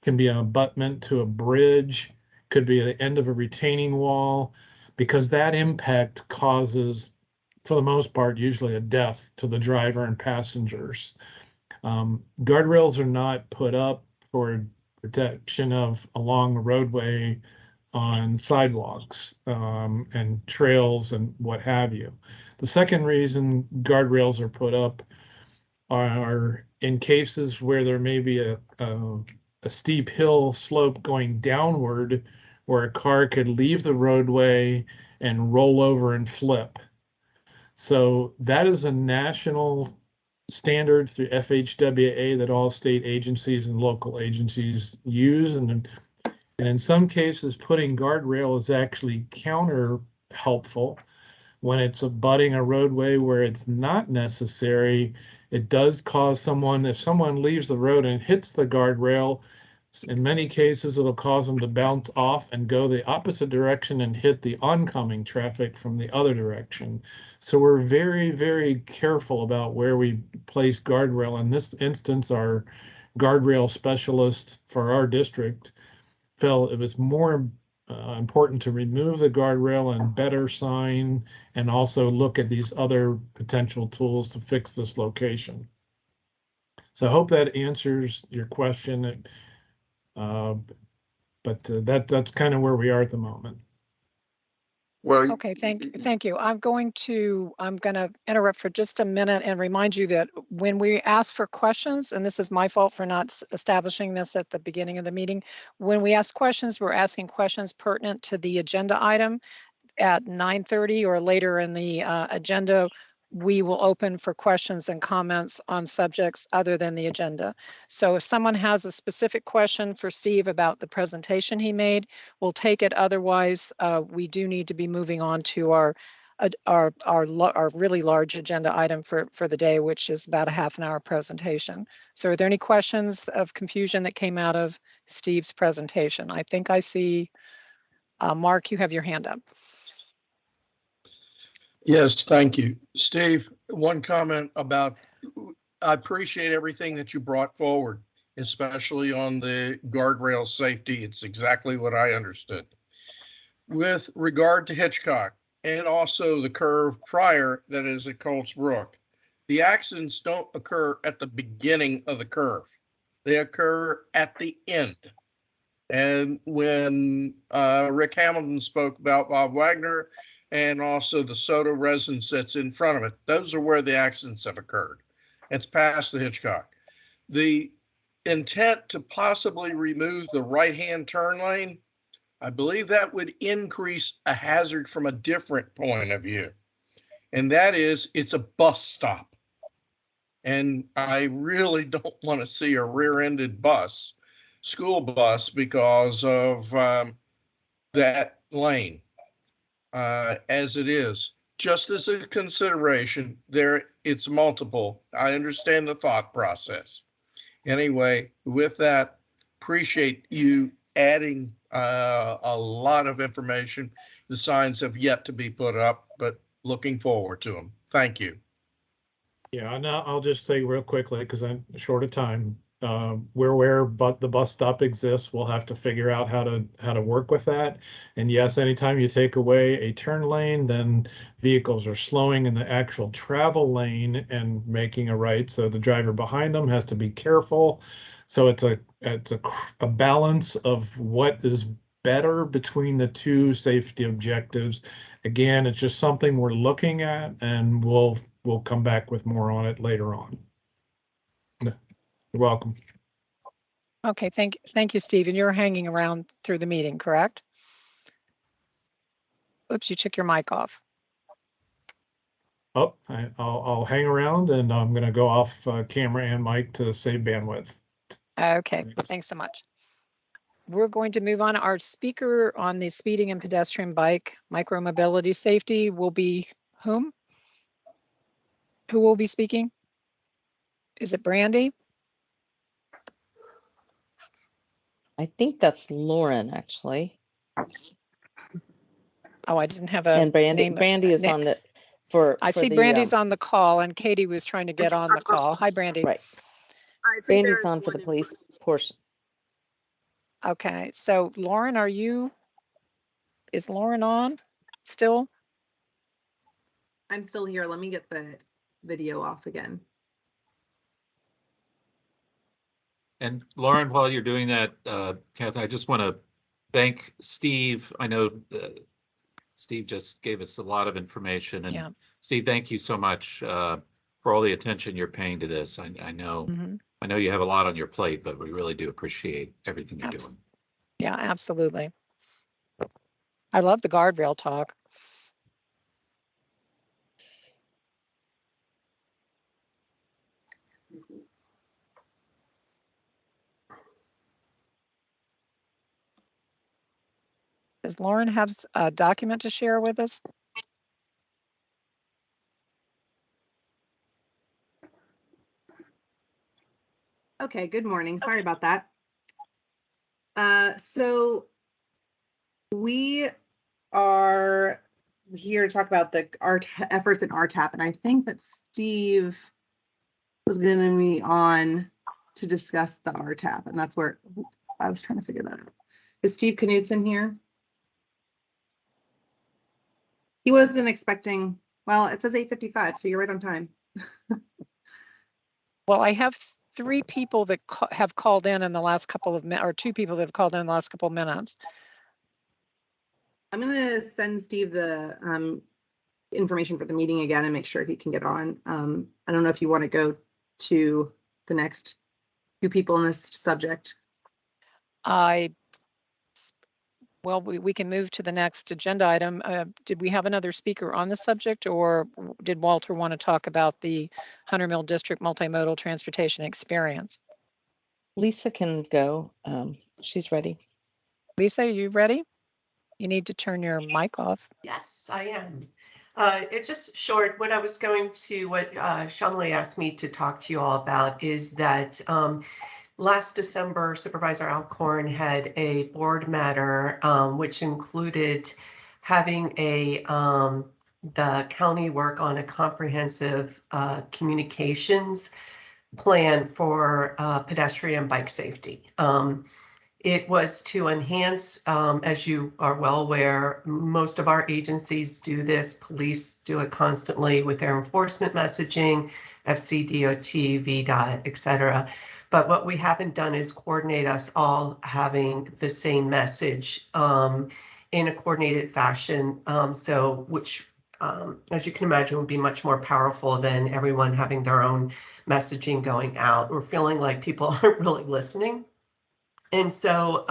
can be an abutment to a bridge, could be the end of a retaining wall, because that impact causes, for the most part, usually a death to the driver and passengers. Guardrails are not put up for protection of along the roadway on sidewalks and trails and what have you. The second reason guardrails are put up are in cases where there may be a steep hill slope going downward where a car could leave the roadway and roll over and flip. So that is a national standard through FHWA that all state agencies and local agencies use. And in some cases, putting guardrail is actually counter helpful. When it's abutting a roadway where it's not necessary, it does cause someone, if someone leaves the road and hits the guardrail, in many cases, it'll cause them to bounce off and go the opposite direction and hit the oncoming traffic from the other direction. So we're very, very careful about where we place guardrail. In this instance, our guardrail specialist for our district felt it was more important to remove the guardrail and better sign and also look at these other potential tools to fix this location. So I hope that answers your question. But that's kind of where we are at the moment. Well, Okay, thank you. I'm going to interrupt for just a minute and remind you that when we ask for questions, and this is my fault for not establishing this at the beginning of the meeting, when we ask questions, we're asking questions pertinent to the agenda item. At 9:30 or later in the agenda, we will open for questions and comments on subjects other than the agenda. So if someone has a specific question for Steve about the presentation he made, we'll take it. Otherwise, we do need to be moving on to our really large agenda item for the day, which is about a half an hour presentation. So are there any questions of confusion that came out of Steve's presentation? I think I see, Mark, you have your hand up. Yes, thank you. Steve, one comment about, I appreciate everything that you brought forward, especially on the guardrail safety. It's exactly what I understood. With regard to Hitchcock and also the curve prior that is at Colts Brook, the accidents don't occur at the beginning of the curve. They occur at the end. And when Rick Hamilton spoke about Bob Wagner and also the soda residence that's in front of it, those are where the accidents have occurred. It's past the Hitchcock. The intent to possibly remove the right-hand turn lane, I believe that would increase a hazard from a different point of view. And that is, it's a bus stop. And I really don't want to see a rear-ended bus, school bus, because of that lane. As it is, just as a consideration, it's multiple. I understand the thought process. Anyway, with that, appreciate you adding a lot of information. The signs have yet to be put up, but looking forward to them. Thank you. Yeah, and I'll just say real quickly, because I'm short of time. We're aware, but the bus stop exists. We'll have to figure out how to work with that. And yes, anytime you take away a turn lane, then vehicles are slowing in the actual travel lane and making a right. So the driver behind them has to be careful. So it's a balance of what is better between the two safety objectives. Again, it's just something we're looking at, and we'll come back with more on it later on. You're welcome. Okay, thank you, Steve. And you're hanging around through the meeting, correct? Oops, you took your mic off. Oh, I'll hang around, and I'm going to go off camera and mic to save bandwidth. Okay, thanks so much. We're going to move on. Our speaker on the speeding and pedestrian bike micromobility safety will be whom? Who will be speaking? Is it Brandy? I think that's Lauren, actually. Oh, I didn't have a And name. Brandy is on the, I see Brandy's on the call, and Katie was trying to get on the call. Hi, Brandy. Right. Brandy's on for the police portion. Okay, so Lauren, is Lauren on still? I'm still here. Let me get the video off again. And Lauren, while you're doing that, Kath, I just want to thank Steve. I know Steve just gave us a lot of information, and Yeah. Steve, thank you so much for all the attention you're paying to this. I know Mhm. I know you have a lot on your plate, but we really do appreciate everything you're doing. Yeah, absolutely. I love the guardrail talk. Does Lauren have a document to share with us? Okay, good morning. Sorry about that. So we are here to talk about the art efforts in RTAP, and I think that Steve was going to be on to discuss the RTAP, and that's where I was trying to figure that out. Is Steve Knudsen here? He wasn't expecting, well, it says 8:55, so you're right on time. Well, I have 3 people that have called in the last couple of minutes, or 2 people that have called in the last couple of minutes. I'm going to send Steve the information for the meeting again and make sure he can get on. I don't know if you want to go to the next few people in this subject. Well, we can move to the next agenda item. Did we have another speaker on the subject, or did Walter want to talk about the Hunter Mill District multimodal transportation experience? Lisa can go. She's ready. Lisa, are you ready? You need to turn your mic off. Yes, I am. It's just short. What Shamli asked me to talk to you all about is that last December, Supervisor Alcorn had a board matter, which included having the county work on a comprehensive communications plan for pedestrian bike safety. It was to enhance, as you are well aware, most of our agencies do this. Police do it constantly with their enforcement messaging, FCDOT, VDOT, et cetera. But what we haven't done is coordinate us all having the same message in a coordinated fashion. Which, as you can imagine, would be much more powerful than everyone having their own messaging going out. We're feeling like people aren't really listening. And so,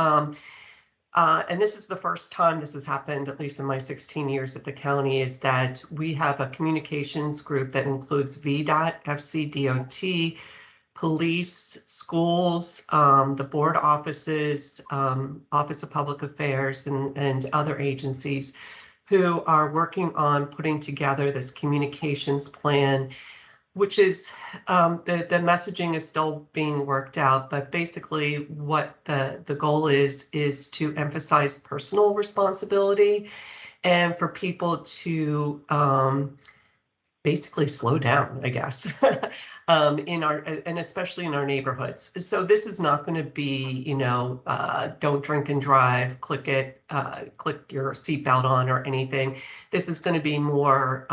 and this is the first time this has happened, at least in my 16 years at the county, is that we have a communications group that includes VDOT, FCDOT, police, schools, the board offices, Office of Public Affairs, and other agencies who are working on putting together this communications plan, which is the messaging is still being worked out, but basically what the goal is to emphasize personal responsibility and for people to basically slow down, I guess, and especially in our neighborhoods. So this is not going to be, don't drink and drive, click your seatbelt on or anything. This is going to be more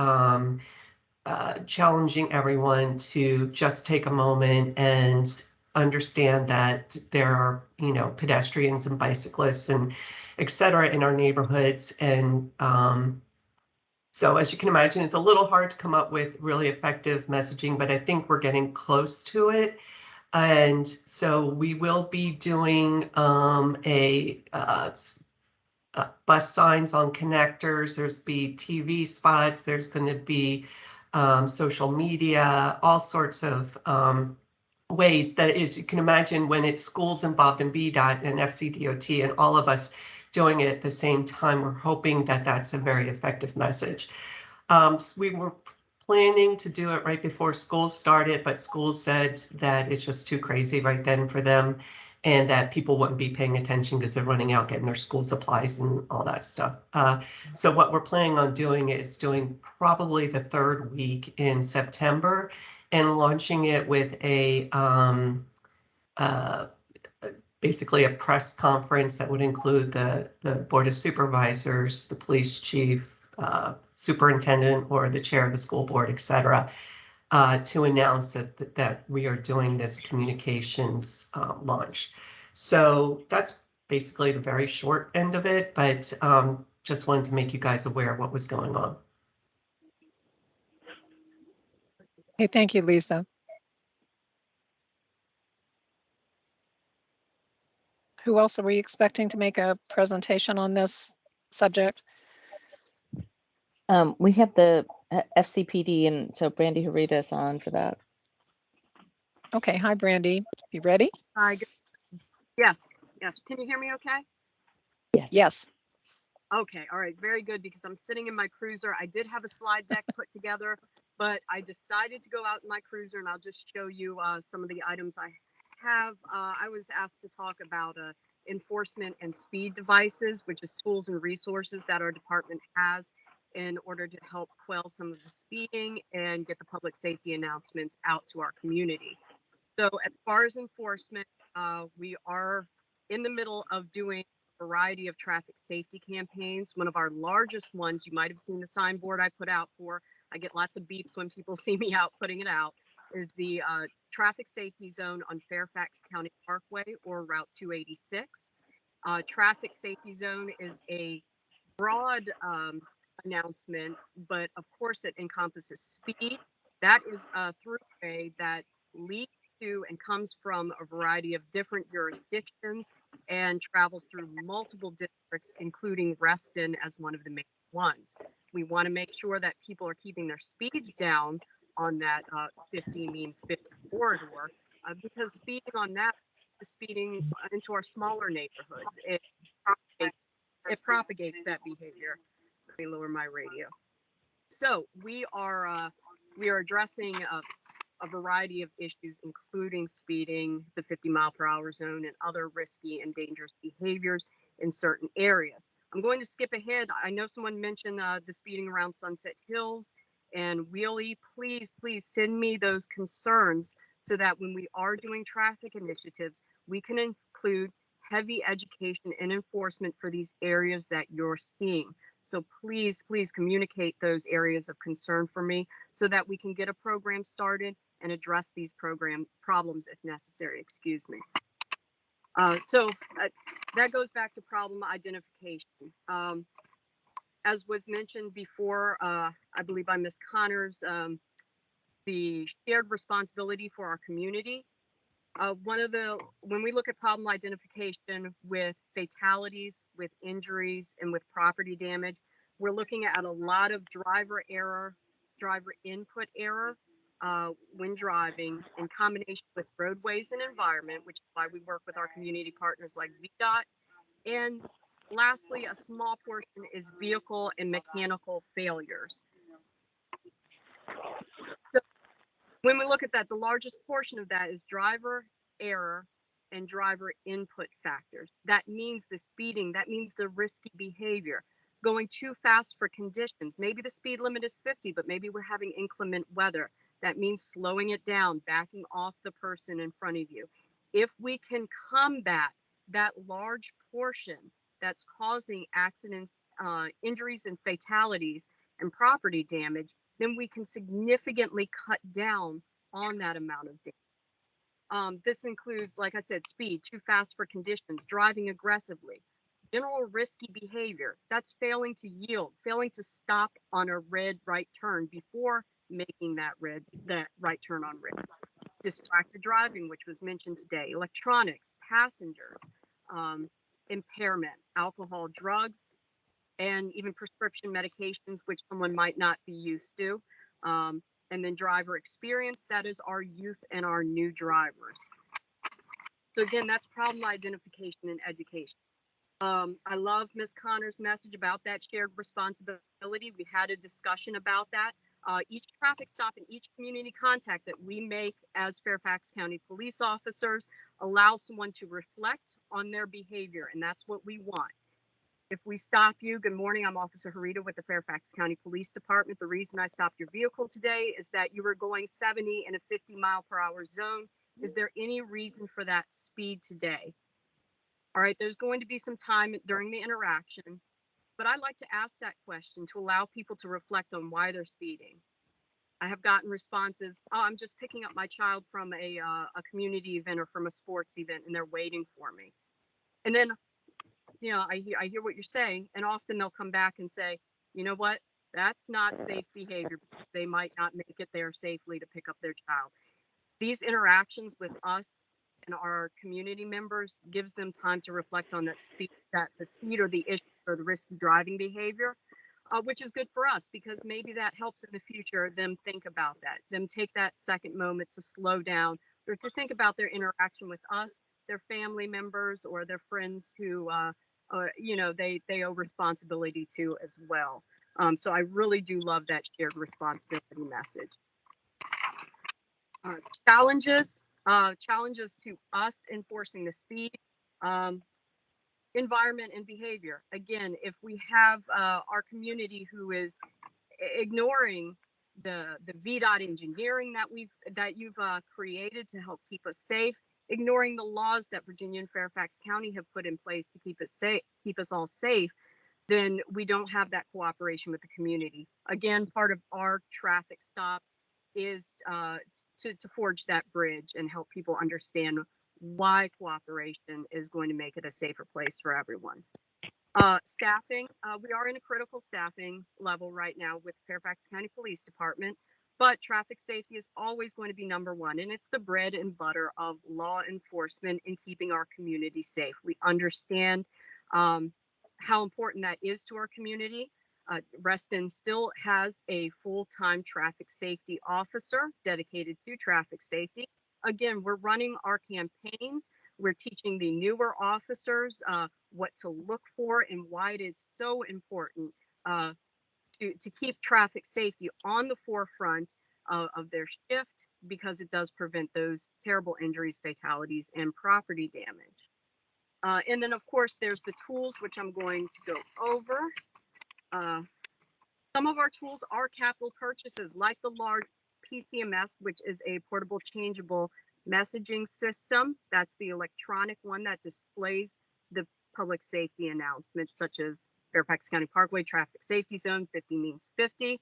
challenging everyone to just take a moment and understand that there are, pedestrians and bicyclists and et cetera in our neighborhoods. And so as you can imagine, it's a little hard to come up with really effective messaging, but I think we're getting close to it. And so we will be doing bus signs on connectors. There's be TV spots. There's going to be social media, all sorts of ways that is, you can imagine when it's schools involved in VDOT and FCDOT and all of us doing it at the same time, we're hoping that that's a very effective message. So we were planning to do it right before school started, but school said that it's just too crazy right then for them and that people wouldn't be paying attention because they're running out getting their school supplies and all that stuff. So what we're planning on doing is doing probably the 3rd week in September and launching it with basically a press conference that would include the Board of Supervisors, the police chief, superintendent, or the chair of the school board, et cetera. to announce that we are doing this communications launch. So that's basically the very short end of it, but just wanted to make you guys aware of what was going on. Hey, thank you, Lisa. Who else are we expecting to make a presentation on this subject? We have the FCPD, and so Brandy Harita is on for that. Okay, hi, Brandy. You ready? Hi. Yes, yes. Can you hear me okay? Yes. Yes. Okay, all right, very good, because I'm sitting in my cruiser. I did have a slide deck put together, but I decided to go out in my cruiser, and I'll just show you some of the items I have. I was asked to talk about enforcement and speed devices, which is tools and resources that our department has in order to help quell some of the speeding and get the public safety announcements out to our community. So as far as enforcement, we are in the middle of doing a variety of traffic safety campaigns. One of our largest ones, you might have seen the signboard I put out for, I get lots of beeps when people see me out putting it out, is the traffic safety zone on Fairfax County Parkway, or Route 286. Traffic safety zone is a broad announcement, but of course it encompasses speed. That is a throughway that leads to and comes from a variety of different jurisdictions and travels through multiple districts, including Reston as one of the main ones. We want to make sure that people are keeping their speeds down on that 50 means 50 corridor, because speeding on that is speeding into our smaller neighborhoods. It propagates that behavior. Let me lower my radio. So we are addressing a variety of issues, including speeding, the 50-mile-per-hour zone, and other risky and dangerous behaviors in certain areas. I'm going to skip ahead. I know someone mentioned the speeding around Sunset Hills and Wheelie. Please, please send me those concerns so that when we are doing traffic initiatives, we can include heavy education and enforcement for these areas that you're seeing. So please, please communicate those areas of concern for me so that we can get a program started and address these program problems if necessary. Excuse me. So that goes back to problem identification. As was mentioned before, I believe by Ms. Connors, the shared responsibility for our community. When we look at problem identification with fatalities, with injuries, and with property damage, we're looking at a lot of driver error, driver input error when driving, in combination with roadways and environment, which is why we work with our community partners like VDOT. And lastly, a small portion is vehicle and mechanical failures. So when we look at that, the largest portion of that is driver error and driver input factors. That means the speeding, that means the risky behavior, going too fast for conditions. Maybe the speed limit is 50, but maybe we're having inclement weather. That means slowing it down, backing off the person in front of you. If we can combat that large portion that's causing accidents, injuries, and fatalities and property damage, then we can significantly cut down on that amount of damage. This includes, like I said, speed, too fast for conditions, driving aggressively, general risky behavior, that's failing to yield, failing to stop on a red right turn before making that right turn on red, distracted driving, which was mentioned today, electronics, passengers, impairment, alcohol, drugs, and even prescription medications, which someone might not be used to. And then driver experience, that is our youth and our new drivers. So again, that's problem identification and education. I love Ms. Connor's message about that shared responsibility. We had a discussion about that. Each traffic stop and each community contact that we make as Fairfax County police officers allows someone to reflect on their behavior, and that's what we want. If we stop you, good morning, I'm Officer Harita with the Fairfax County Police Department. The reason I stopped your vehicle today is that you were going 70 in a 50-mile-per-hour zone. Is there any reason for that speed today? All right, there's going to be some time during the interaction, but I'd like to ask that question to allow people to reflect on why they're speeding. I have gotten responses, oh, I'm just picking up my child from a community event or from a sports event and they're waiting for me. And then, I hear what you're saying. And often they'll come back and say, you know what, that's not safe behavior because they might not make it there safely to pick up their child. These interactions with us and our community members gives them time to reflect on the speed or the issue or the risky driving behavior, which is good for us because maybe that helps in the future them think about that, them take that second moment to slow down or to think about their interaction with us, their family members, or their friends who, they owe responsibility to as well. So I really do love that shared responsibility message. Challenges to us enforcing the speed, environment and behavior. Again, if we have our community who is ignoring the VDOT engineering that you've created to help keep us safe, ignoring the laws that Virginia and Fairfax County have put in place to keep us all safe, then we don't have that cooperation with the community. Again, part of our traffic stops is to forge that bridge and help people understand why cooperation is going to make it a safer place for everyone. Staffing, we are in a critical staffing level right now with Fairfax County Police Department, but traffic safety is always going to be number one, and it's the bread and butter of law enforcement and keeping our community safe. We understand how important that is to our community. Reston still has a full-time traffic safety officer dedicated to traffic safety. Again, we're running our campaigns. We're teaching the newer officers what to look for and why it is so important to keep traffic safety on the forefront of their shift, because it does prevent those terrible injuries, fatalities, and property damage. And then, of course, there's the tools, which I'm going to go over. Some of our tools are capital purchases, like the large PCMS, which is a portable changeable messaging system. That's the electronic one that displays the public safety announcements, such as Fairfax County Parkway traffic safety zone, 50 means 50.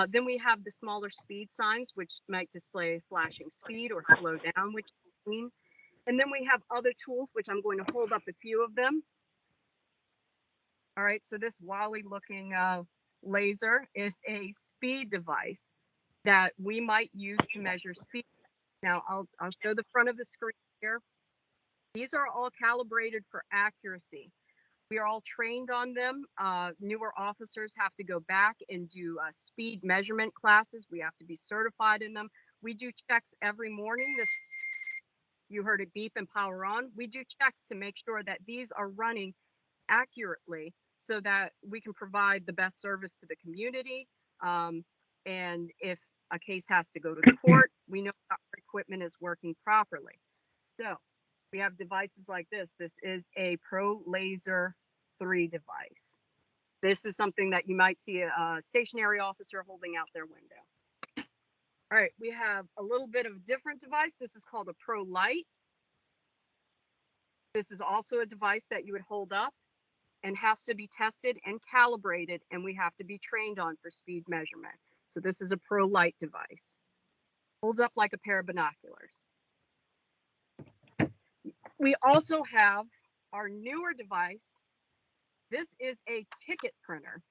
Then we have the smaller speed signs, which might display flashing speed or slow down, which is mean. And then we have other tools, which I'm going to hold up a few of them. All right, so this Wally looking laser is a speed device that we might use to measure speed. Now I'll show the front of the screen here. These are all calibrated for accuracy. We are all trained on them. Newer officers have to go back and do speed measurement classes. We have to be certified in them. We do checks every morning. You heard it beep and power on. We do checks to make sure that these are running accurately so that we can provide the best service to the community. And if a case has to go to the court, we know our equipment is working properly. So we have devices like this. This is a Pro Laser 3 device. This is something that you might see a stationary officer holding out their window. All right, we have a little bit of a different device. This is called a Pro Light. This is also a device that you would hold up and has to be tested and calibrated, and we have to be trained on for speed measurement. So this is a Pro Light device. Holds up like a pair of binoculars. We also have our newer device. This is a ticket printer.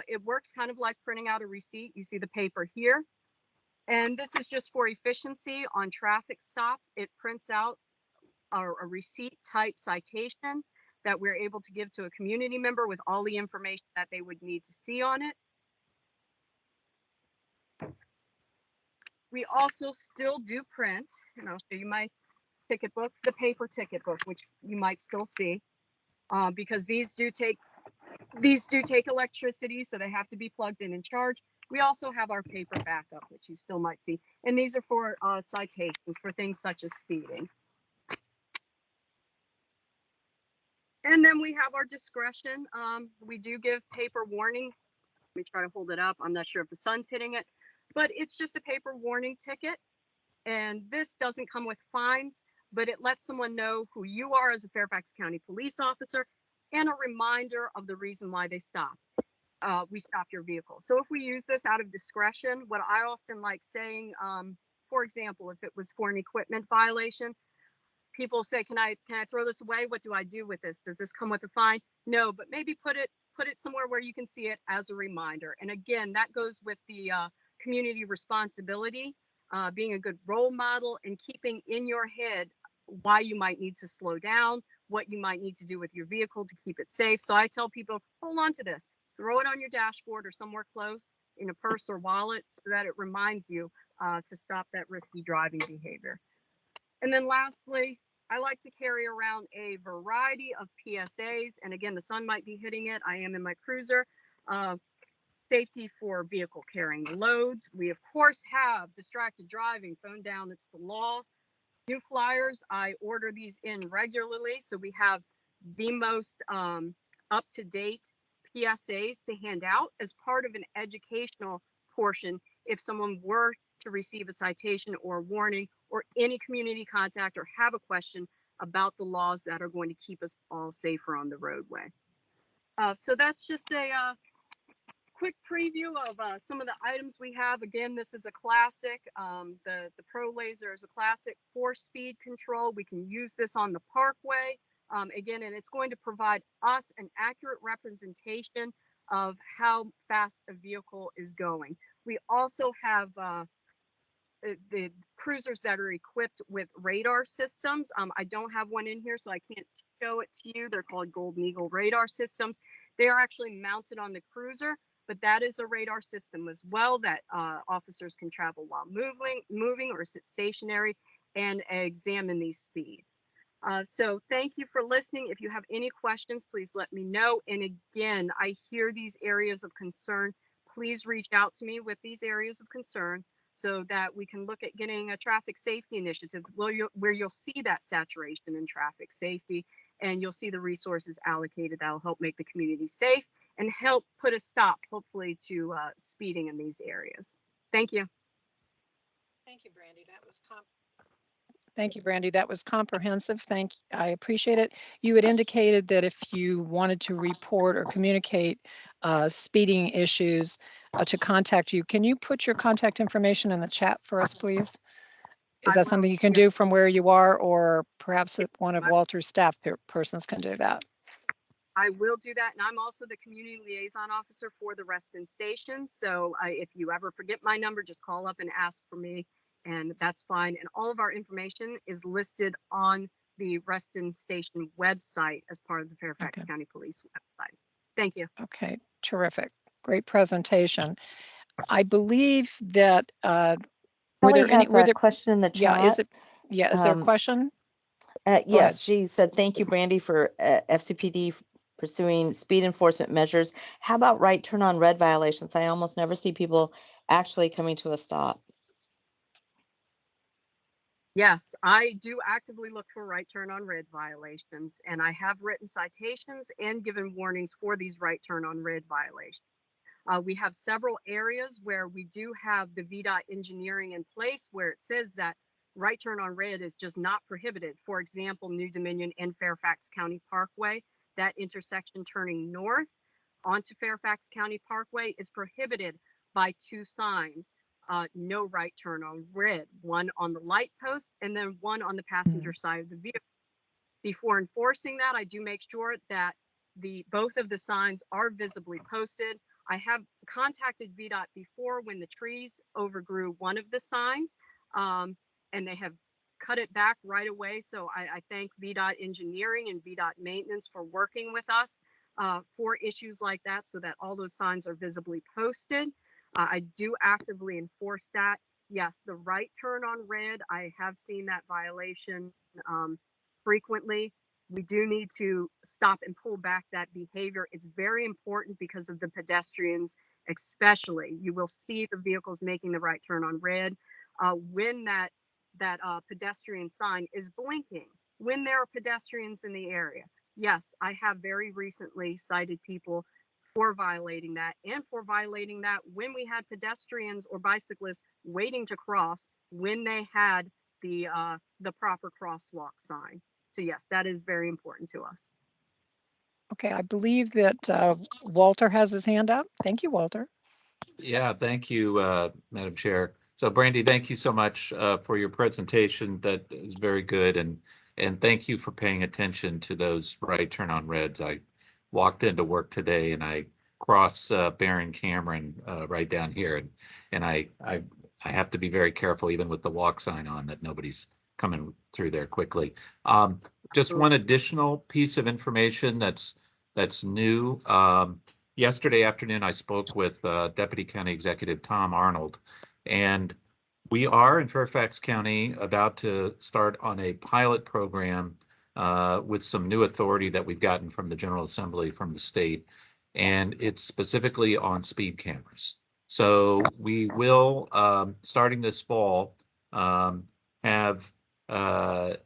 It works kind of like printing out a receipt. You see the paper here. And this is just for efficiency on traffic stops. It prints out a receipt type citation that we're able to give to a community member with all the information that they would need to see on it. We also still do print, and I'll show you my ticket book, the paper ticket book, which you might still see, because these do take electricity, so they have to be plugged in and charged. We also have our paper backup, which you still might see, and these are for citations for things such as speeding. And then we have our discretion. We do give paper warning. Let me try to hold it up. I'm not sure if the sun's hitting it, but it's just a paper warning ticket. And this doesn't come with fines, but it lets someone know who you are as a Fairfax County police officer and a reminder of the reason why they stopped. we stop your vehicle. So if we use this out of discretion, what I often like saying, for example, if it was for an equipment violation, people say, can I throw this away? What do I do with this? Does this come with a fine? No, but maybe put it somewhere where you can see it as a reminder. And again, that goes with the community responsibility, being a good role model and keeping in your head why you might need to slow down, what you might need to do with your vehicle to keep it safe. So I tell people, hold on to this, throw it on your dashboard or somewhere close in a purse or wallet so that it reminds you to stop that risky driving behavior. And then lastly, I like to carry around a variety of PSAs. And again, the sun might be hitting it. I am in my cruiser. Safety for vehicle carrying loads. We, of course, have distracted driving, phone down, it's the law. New flyers, I order these in regularly. So we have the most up-to-date PSAs to hand out as part of an educational portion if someone were to receive a citation or a warning or any community contact or have a question about the laws that are going to keep us all safer on the roadway. So that's just a quick preview of some of the items we have. Again, this is a classic. The Pro Laser is a classic for speed control. We can use this on the parkway. Again, and it's going to provide us an accurate representation of how fast a vehicle is going. We also have the cruisers that are equipped with radar systems. I don't have one in here, so I can't show it to you. They're called Golden Eagle radar systems. They are actually mounted on the cruiser, but that is a radar system as well that officers can travel while moving or sit stationary and examine these speeds. So thank you for listening. If you have any questions, please let me know. And again, I hear these areas of concern. Please reach out to me with these areas of concern so that we can look at getting a traffic safety initiative where you'll see that saturation in traffic safety and you'll see the resources allocated that will help make the community safe and help put a stop, hopefully, to speeding in these areas. Thank you. Thank you, Brandy. Thank you, Brandy. That was comprehensive. I appreciate it. You had indicated that if you wanted to report or communicate speeding issues to contact you, can you put your contact information in the chat for us, please? Is that something you can do from where you are, or perhaps one of Walter's staff persons can do that? I will do that. And I'm also the community liaison officer for the Reston Station. So if you ever forget my number, just call up and ask for me, and that's fine. And all of our information is listed on the Reston Station website as part of the Fairfax County Police website. Thank you. Okay, terrific. Great presentation. I believe that Kelly has a question in the chat. Is there a question? Yes, she said, thank you, Brandy, for FCPD pursuing speed enforcement measures. How about right turn on red violations? I almost never see people actually coming to a stop. Yes, I do actively look for right turn on red violations, and I have written citations and given warnings for these right turn on red violations. We have several areas where we do have the VDOT engineering in place where it says that right turn on red is just not prohibited. For example, New Dominion and Fairfax County Parkway, that intersection turning north onto Fairfax County Parkway is prohibited by two signs. No right turn on red, one on the light post and then one on the passenger side of the vehicle. Before enforcing that, I do make sure that both of the signs are visibly posted. I have contacted VDOT before when the trees overgrew one of the signs, and they have cut it back right away. So I thank VDOT engineering and VDOT maintenance for working with us for issues like that so that all those signs are visibly posted. I do actively enforce that. Yes, the right turn on red, I have seen that violation frequently. We do need to stop and pull back that behavior. It's very important because of the pedestrians, especially. You will see the vehicles making the right turn on red. When that pedestrian sign is blinking, when there are pedestrians in the area. Yes, I have very recently cited people for violating that, and for violating that when we had pedestrians or bicyclists waiting to cross when they had the proper crosswalk sign. So yes, that is very important to us. Okay, I believe that Walter has his hand up. Thank you, Walter. Yeah, thank you, Madam Chair. So Brandy, thank you so much for your presentation. That is very good. And thank you for paying attention to those right turn on reds. I walked into work today and I cross Barron Cameron right down here. And I have to be very careful even with the walk sign on that nobody's coming through there quickly. Just one additional piece of information that's new. Yesterday afternoon, I spoke with Deputy County Executive Tom Arnold, and we are in Fairfax County about to start on a pilot program with some new authority that we've gotten from the General Assembly from the state, and it's specifically on speed cameras. So we will, starting this fall, have a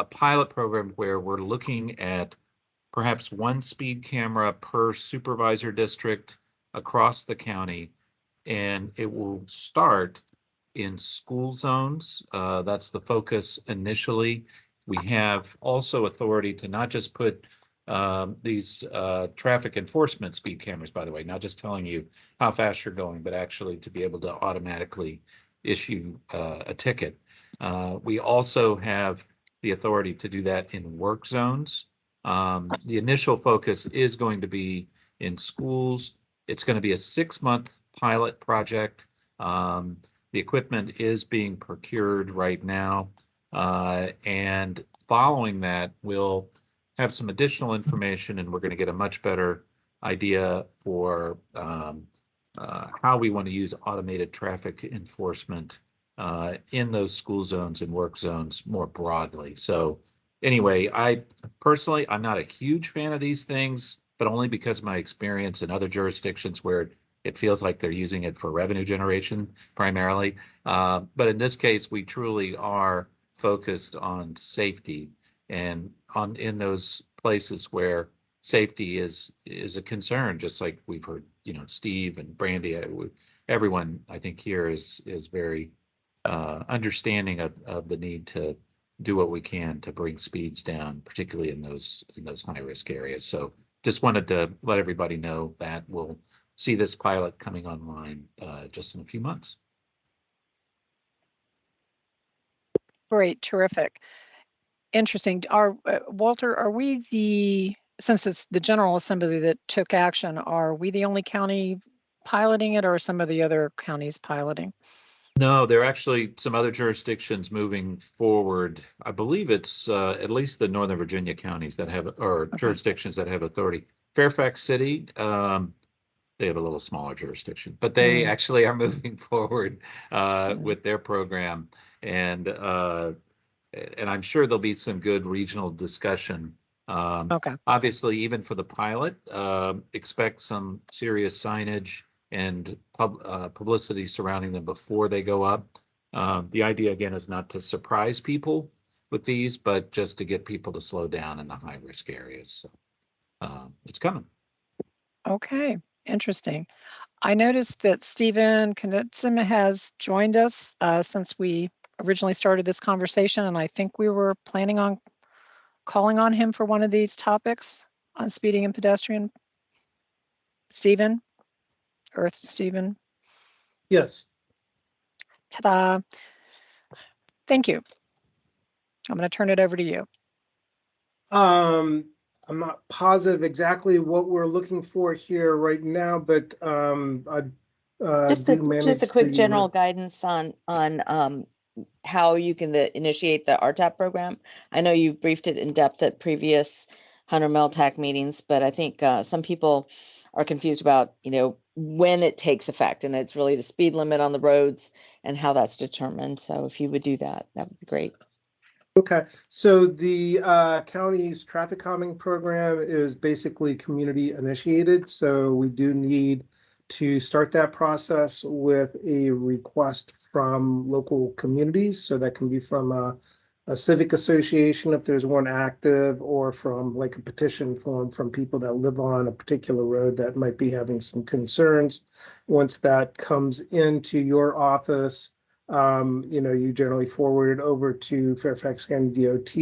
pilot program where we're looking at perhaps one speed camera per supervisor district across the county. And it will start in school zones. That's the focus initially. We have also authority to not just put these traffic enforcement speed cameras, by the way, not just telling you how fast you're going, but actually to be able to automatically issue a ticket. We also have the authority to do that in work zones. The initial focus is going to be in schools. It's going to be a 6-month pilot project. The equipment is being procured right now. And following that, we'll have some additional information and we're going to get a much better idea for how we want to use automated traffic enforcement in those school zones and work zones more broadly. So anyway, I'm not a huge fan of these things, but only because of my experience in other jurisdictions where it feels like they're using it for revenue generation primarily. But in this case, we truly are focused on safety and in those places where safety is a concern, just like we've heard, Steve and Brandy, everyone I think here is very understanding of the need to do what we can to bring speeds down, particularly in those high risk areas. So just wanted to let everybody know that we'll see this pilot coming online just in a few months. Great, terrific. Interesting. Walter, since it's the General Assembly that took action, are we the only county piloting it or are some of the other counties piloting? No, there are actually some other jurisdictions moving forward. I believe it's at least the Northern Virginia counties that have, or jurisdictions that have authority. Fairfax City, they have a little smaller jurisdiction, but they actually are moving forward with their program. And I'm sure there'll be some good regional discussion. Obviously, even for the pilot, expect some serious signage and publicity surrounding them before they go up. The idea, again, is not to surprise people with these, but just to get people to slow down in the high risk areas. So it's coming. Okay, interesting. I noticed that Stephen Knudsen has joined us since we originally started this conversation, and I think we were planning on calling on him for one of these topics on speeding and pedestrian. Stephen? Earth Stephen? Yes. Ta-da. Thank you. I'm going to turn it over to you. I'm not positive exactly what we're looking for here right now, but just a quick general guidance on how you can initiate the RTAP program. I know you've briefed it in depth at previous HMTAC meetings, but I think some people are confused about, when it takes effect, and it's really the speed limit on the roads and how that's determined. So if you would do that, that would be great. Okay, so the county's traffic calming program is basically community initiated. So we do need to start that process with a request from local communities. So that can be from a civic association if there's one active, or from like a petition form from people that live on a particular road that might be having some concerns. Once that comes into your office, You generally forward it over to Fairfax County DOT.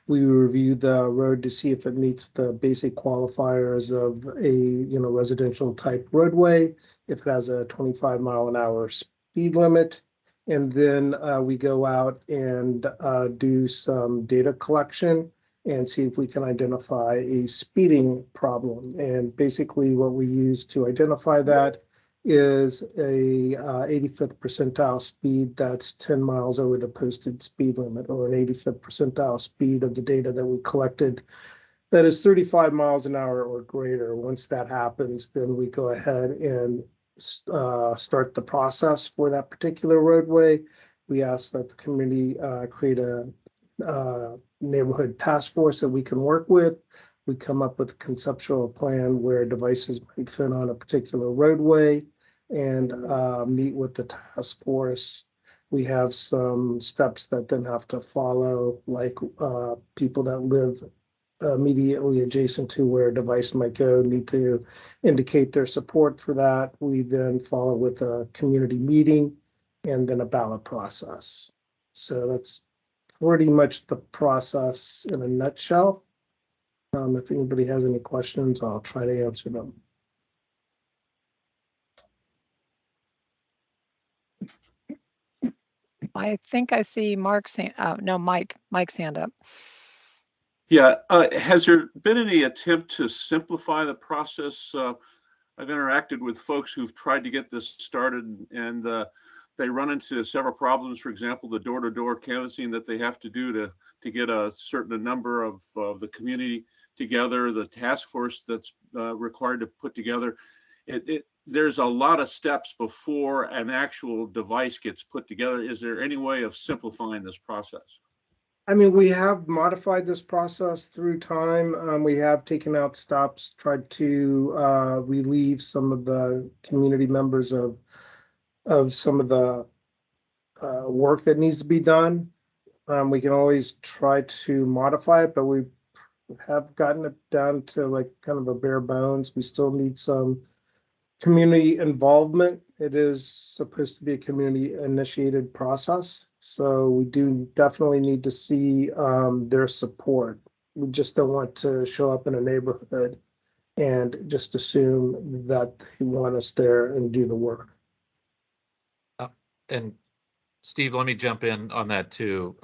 We review the road to see if it meets the basic qualifiers of a, residential type roadway, if it has a 25-mile-an-hour speed limit. And then we go out and do some data collection and see if we can identify a speeding problem. And basically what we use to identify that is a 85th percentile speed that's 10 miles over the posted speed limit, or an 85th percentile speed of the data that we collected that is 35 miles an hour or greater. Once that happens, then we go ahead and start the process for that particular roadway. We ask that the community create a neighborhood task force that we can work with. We come up with a conceptual plan where devices might fit on a particular roadway and meet with the task force. We have some steps that then have to follow, like people that live immediately adjacent to where a device might go need to indicate their support for that. We then follow with a community meeting and then a ballot process. So that's pretty much the process in a nutshell. If anybody has any questions, I'll try to answer them. I think I see Mark's hand. No, Mike's hand up. Yeah, has there been any attempt to simplify the process? I've interacted with folks who've tried to get this started, and they run into several problems. For example, the door-to-door canvassing that they have to do to get a certain number of the community together, the task force that's required to put together. There's a lot of steps before an actual device gets put together. Is there any way of simplifying this process? I mean, we have modified this process through time. We have taken out stops, tried to relieve some of the community members of some of the work that needs to be done. We can always try to modify it, but we have gotten it down to like kind of a bare bones. We still need some community involvement. It is supposed to be a community initiated process. So we do definitely need to see their support. We just don't want to show up in a neighborhood and just assume that they want us there and do the work. And Steve, let me jump in on that too.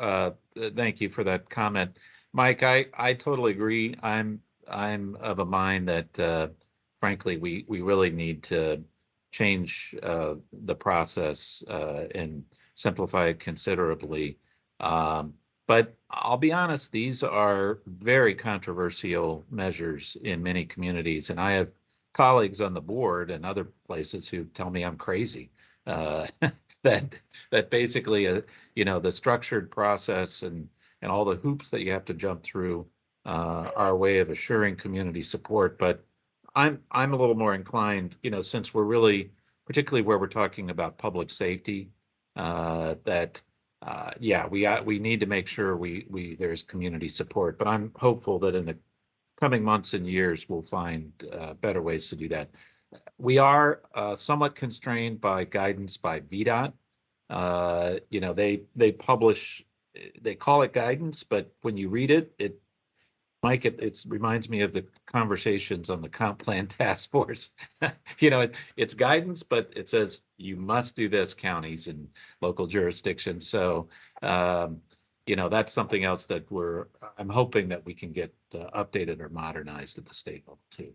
Thank you for that comment. Mike, I totally agree. I'm of a mind that frankly, we really need to change the process and simplify it considerably. But I'll be honest, these are very controversial measures in many communities, and I have colleagues on the board and other places who tell me I'm crazy. That basically, the structured process and all the hoops that you have to jump through are a way of assuring community support. But I'm a little more inclined, since we're really, particularly where we're talking about public safety, that we need to make sure there's community support. But I'm hopeful that in the coming months and years we'll find better ways to do that. We are somewhat constrained by guidance by VDOT. They publish, they call it guidance, but when you read it, Mike, it reminds me of the conversations on the comp plan task force. It's guidance, but it says you must do this, counties and local jurisdictions. So, that's something else that I'm hoping that we can get updated or modernized at the state level too.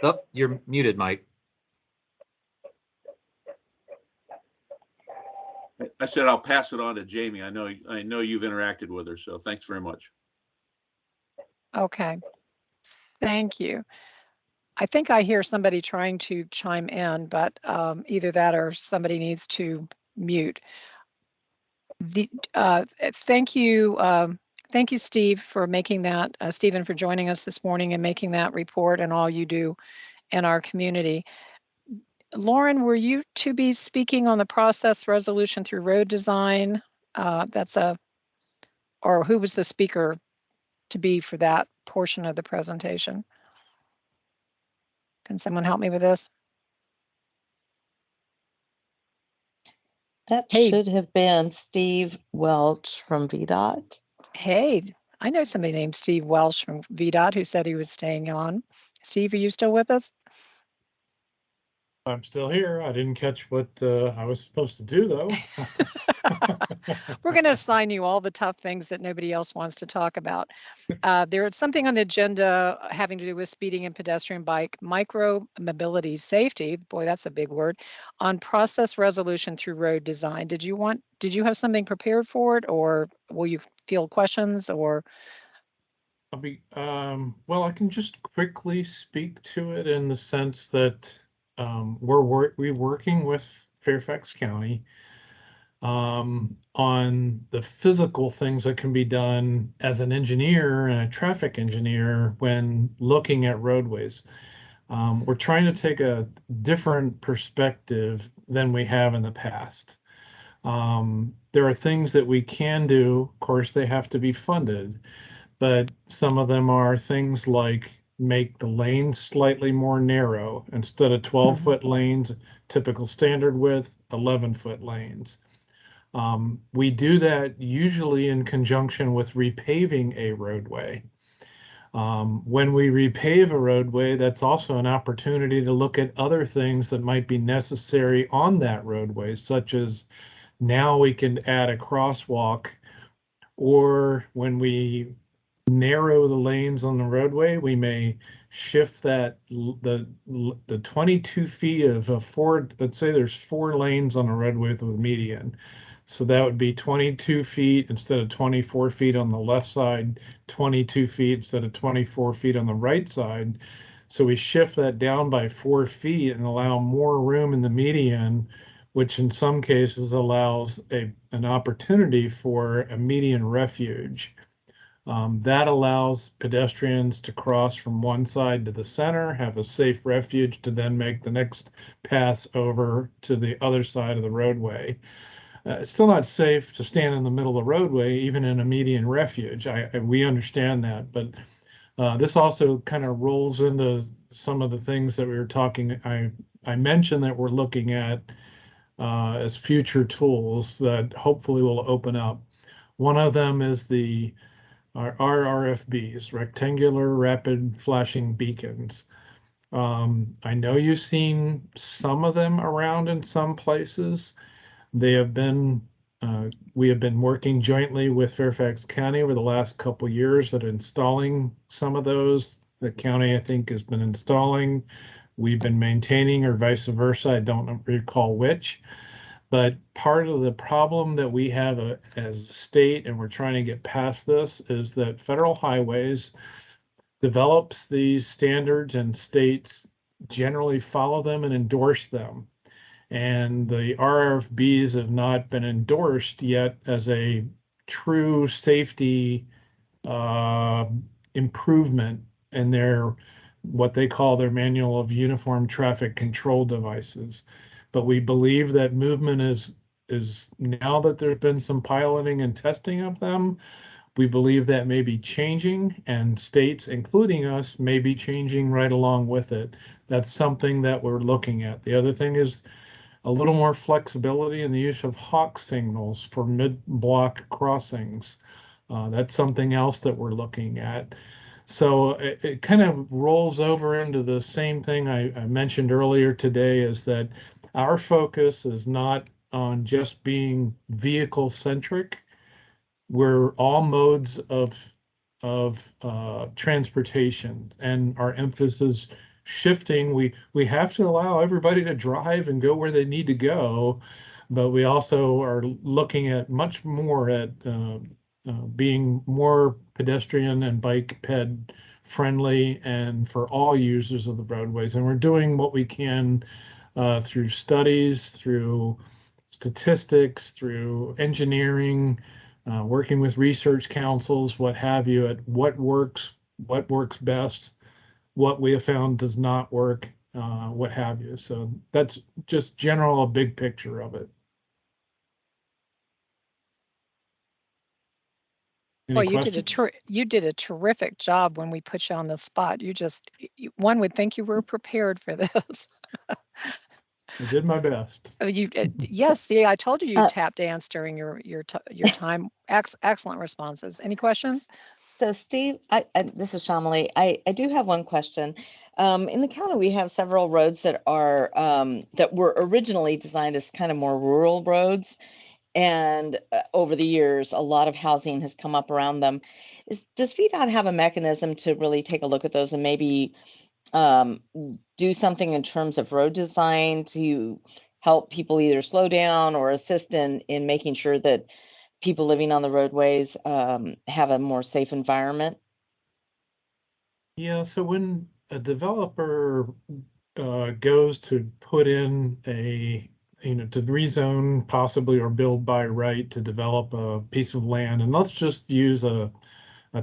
Oh, you're muted, Mike. I said I'll pass it on to Jamie. I know you've interacted with her, so thanks very much. Okay. Thank you. I think I hear somebody trying to chime in, but either that or somebody needs to mute. Thank you, Steve, for making that, Stephen, for joining us this morning and making that report and all you do in our community. Lauren, were you to be speaking on the process resolution through road design? Or who was the speaker to be for that portion of the presentation? Can someone help me with this? That Hey. should have been Steve Welch from VDOT. Hey, I know somebody named Steve Welsh from VDOT who said he was staying on. Steve, are you still with us? I'm still here. I didn't catch what I was supposed to do, though. We're going to assign you all the tough things that nobody else wants to talk about. There is something on the agenda having to do with speeding and pedestrian bike, micro mobility safety. Boy, that's a big word. On process resolution through road design. Did you have something prepared for it, or will you field questions, or? Well, I can just quickly speak to it in the sense that we're working with Fairfax County on the physical things that can be done as an engineer and a traffic engineer when looking at roadways. We're trying to take a different perspective than we have in the past. There are things that we can do. Of course, they have to be funded, but some of them are things like make the lanes slightly more narrow. Instead of 12-foot lanes, typical standard width, 11-foot lanes. We do that usually in conjunction with repaving a roadway. When we repave a roadway, that's also an opportunity to look at other things that might be necessary on that roadway, such as now we can add a crosswalk, or when we narrow the lanes on the roadway, we may shift that the 22 feet of a four, let's say there's 4 lanes on a roadway with median. So that would be 22 feet instead of 24 feet on the left side, 22 feet instead of 24 feet on the right side. So we shift that down by 4 feet and allow more room in the median, which in some cases allows an opportunity for a median refuge. That allows pedestrians to cross from one side to the center, have a safe refuge to then make the next pass over to the other side of the roadway. It's still not safe to stand in the middle of the roadway, even in a median refuge. We understand that, but this also kind of rolls into some of the things that we were talking. I mentioned that we're looking at as future tools that hopefully will open up. One of them is our RFBs, rectangular rapid flashing beacons. I know you've seen some of them around in some places. They have been, we have been working jointly with Fairfax County over the last couple of years at installing some of those. The county, I think, has been installing. We've been maintaining, or vice versa. I don't recall which. But part of the problem that we have as a state, and we're trying to get past this, is that federal highways develops these standards and states generally follow them and endorse them. And the RFBs have not been endorsed yet as a true safety improvement in what they call their manual of uniform traffic control devices. But we believe that movement is now that there's been some piloting and testing of them, we believe that may be changing, and states, including us, may be changing right along with it. That's something that we're looking at. The other thing is a little more flexibility in the use of hawk signals for mid-block crossings. That's something else that we're looking at. So it kind of rolls over into the same thing I mentioned earlier today, is that our focus is not on just being vehicle centric. We're all modes of transportation, and our emphasis shifting. We have to allow everybody to drive and go where they need to go, but we also are looking at much more at being more pedestrian and bike ped friendly and for all users of the roadways. And we're doing what we can through studies, through statistics, through engineering, working with research councils, what have you, at what works best, what we have found does not work, what have you. So that's just a big picture of it. Any Well, questions? you did a terrific job when we put you on the spot. One would think you were prepared for this. I did my best. Oh, yes, yeah, I told you you Uh, tap dance during your time. Excellent responses. Any questions? So Steve, this is Shamali. I do have one question. In the county, we have several roads that are that were originally designed as kind of more rural roads, and over the years, a lot of housing has come up around them. Does VDOT have a mechanism to really take a look at those and maybe um, do something in terms of road design to help people either slow down or assist in making sure that people living on the roadways have a more safe environment? Yeah, so when a developer goes to put in to rezone possibly or build by right to develop a piece of land, and let's just use a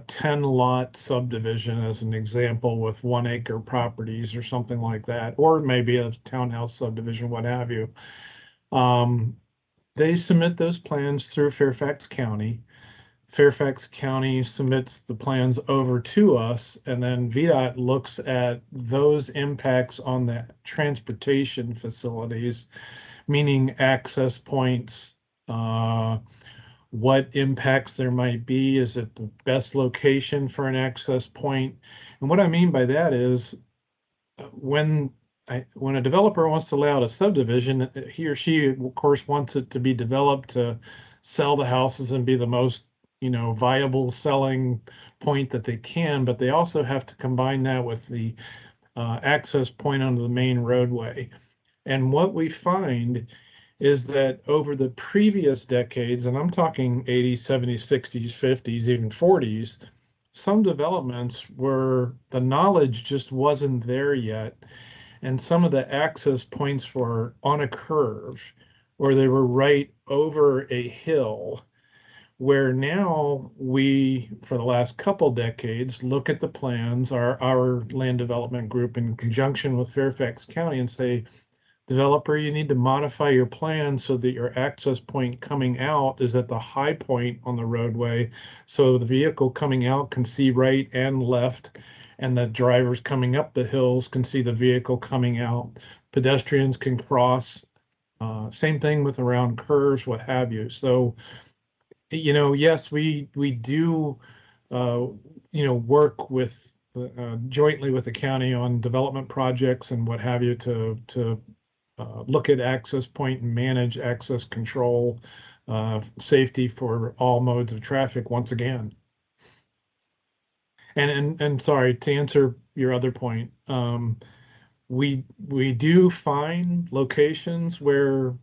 10 lot subdivision as an example with 1 acre properties or something like that, or maybe a townhouse subdivision, what have you. They submit those plans through Fairfax County. Fairfax County submits the plans over to us, and then VDOT looks at those impacts on the transportation facilities, meaning access points, what impacts there might be. Is it the best location for an access point? And what I mean by that is when when a developer wants to lay out a subdivision, he or she, of course, wants it to be developed to sell the houses and be the most, viable selling point that they can, but they also have to combine that with the access point onto the main roadway. And what we find is that over the previous decades, and I'm talking 80s, 70s, 60s, 50s, even 40s, some developments where the knowledge just wasn't there yet. And some of the access points were on a curve or they were right over a hill, where now we, for the last couple decades, look at the plans, our land development group in conjunction with Fairfax County, and say, developer, you need to modify your plan so that your access point coming out is at the high point on the roadway. So the vehicle coming out can see right and left, and the drivers coming up the hills can see the vehicle coming out. Pedestrians can cross. Same thing with around curves, what have you. So, yes, we do, work with jointly with the county on development projects and what have you to look at access point and manage access control, safety for all modes of traffic once again. And sorry, to answer your other point, we do find locations where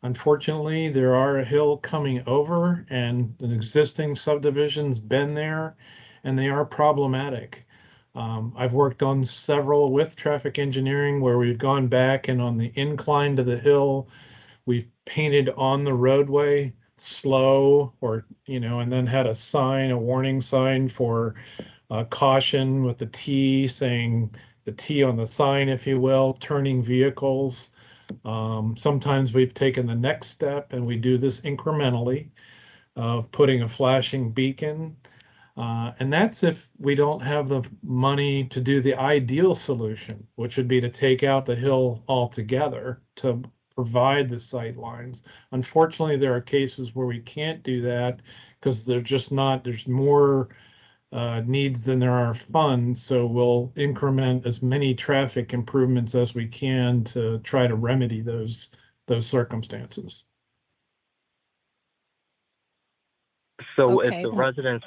unfortunately there are a hill coming over and an existing subdivision's been there and they are problematic. I've worked on several with traffic engineering where we've gone back and on the incline to the hill, we've painted on the roadway slow or, and then had a sign, a warning sign for caution with the T saying the T on the sign, if you will, turning vehicles. Sometimes we've taken the next step and we do this incrementally of putting a flashing beacon. And that's if we don't have the money to do the ideal solution, which would be to take out the hill altogether to provide the sight lines. Unfortunately, there are cases where we can't do that because there's more needs than there are funds. So we'll increment as many traffic improvements as we can to try to remedy those circumstances. So Okay. if the residents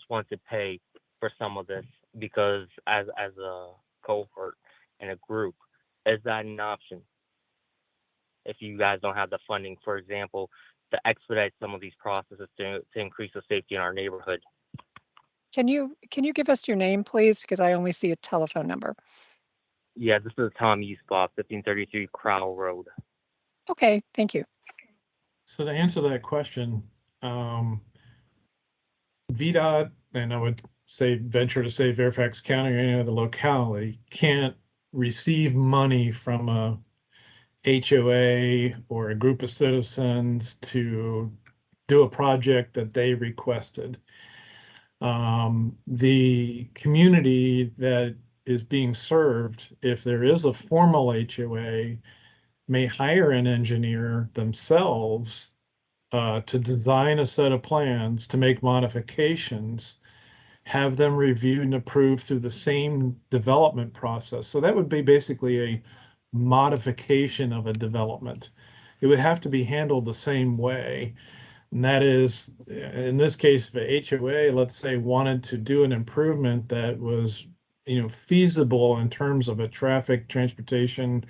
want to pay for some of this, because as a cohort and a group, is that an option? If you guys don't have the funding, for example, to expedite some of these processes to increase the safety in our neighborhood. Can you give us your name, please? Because I only see a telephone number. Yeah, this is Tom Eastblock, 1533 Crowell Road. Okay, thank you. So to answer that question, VDOT, and I would venture to say Fairfax County or any other locality, can't receive money from a HOA or a group of citizens to do a project that they requested. The community that is being served, if there is a formal HOA, may hire an engineer themselves to design a set of plans, to make modifications, have them reviewed and approved through the same development process. So that would be basically a modification of a development. It would have to be handled the same way. And that is, in this case, if a HOA, let's say, wanted to do an improvement that was, feasible in terms of a traffic, transportation,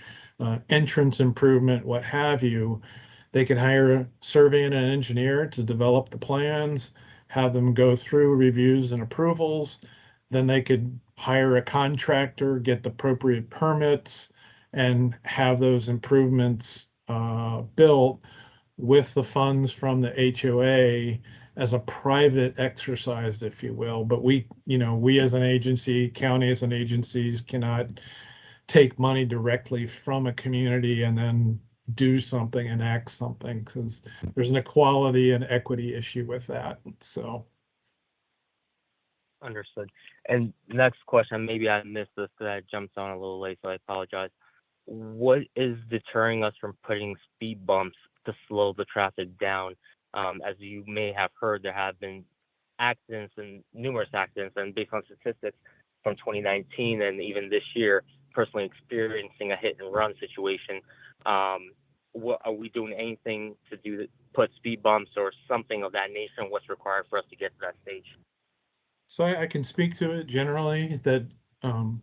entrance improvement, what have you, they could hire a surveyor and an engineer to develop the plans, have them go through reviews and approvals. Then they could hire a contractor, get the appropriate permits, and have those improvements built with the funds from the HOA as a private exercise, if you will. But we as an agency, county as an agencies, cannot take money directly from a community and then do something, enact something, because there's an equality and equity issue with that. So. Understood. And next question, maybe I missed this because I jumped on a little late, so I apologize. What is deterring us from putting speed bumps to slow the traffic down? As you may have heard, there have been accidents and numerous accidents, and based on statistics from 2019 and even this year, personally experiencing a hit and run situation. What are we doing anything to put speed bumps or something of that nature, and what's required for us to get to that stage? So I can speak to it generally that,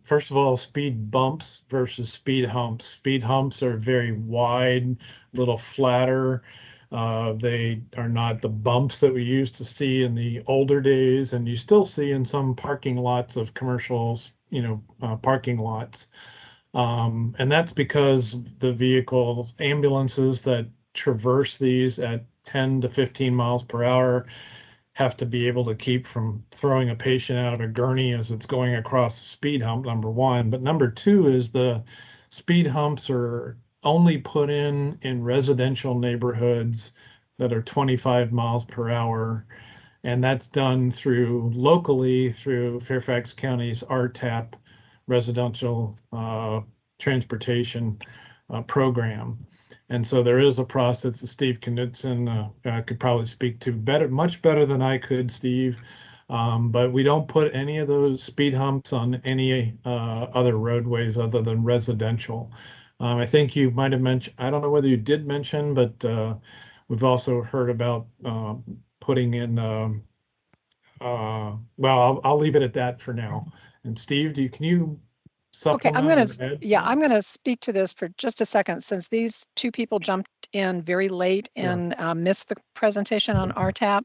first of all, speed bumps versus speed humps. Speed humps are very wide, a little flatter. They are not the bumps that we used to see in the older days, and you still see in some parking lots of commercials, parking lots. And that's because the vehicles, ambulances that traverse these at 10 to 15 miles per hour have to be able to keep from throwing a patient out of a gurney as it's going across the speed hump, number one. But number two is the speed humps are only put in residential neighborhoods that are 25 miles per hour. And that's done locally through Fairfax County's RTAP residential transportation program. And so there is a process that Steve Knudsen could probably speak to much better than I could, Steve. But we don't put any of those speed humps on any other roadways other than residential. I think you might have mentioned, I don't know whether you did mention, but we've also heard about putting in, well, I'll leave it at that for now. And Steve, can you Okay, supplement? I'm going to speak to this for just a second, since these two people jumped in very late and missed the presentation on RTAP.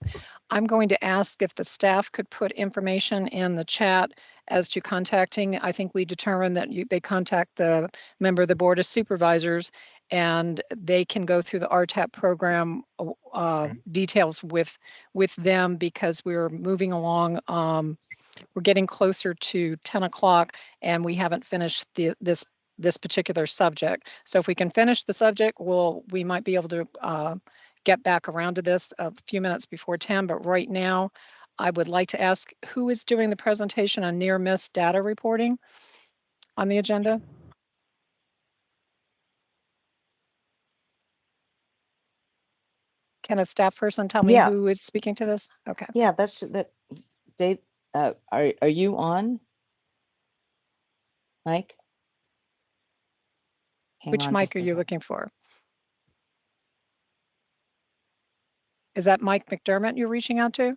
I'm going to ask if the staff could put information in the chat as to contacting. I think we determined that they contact the member of the Board of Supervisors, and they can go through the RTAP program details with them, because we're moving along. We're getting closer to 10 o'clock and we haven't finished this particular subject. So if we can finish the subject, we might be able to get back around to this a few minutes before 10. But right now, I would like to ask who is doing the presentation on near miss data reporting on the agenda? Can a staff person tell me who is speaking to this? Okay. Yeah, Dave, are you on, Mike? Which mic are you looking for? Is that Mike McDermott you're reaching out to?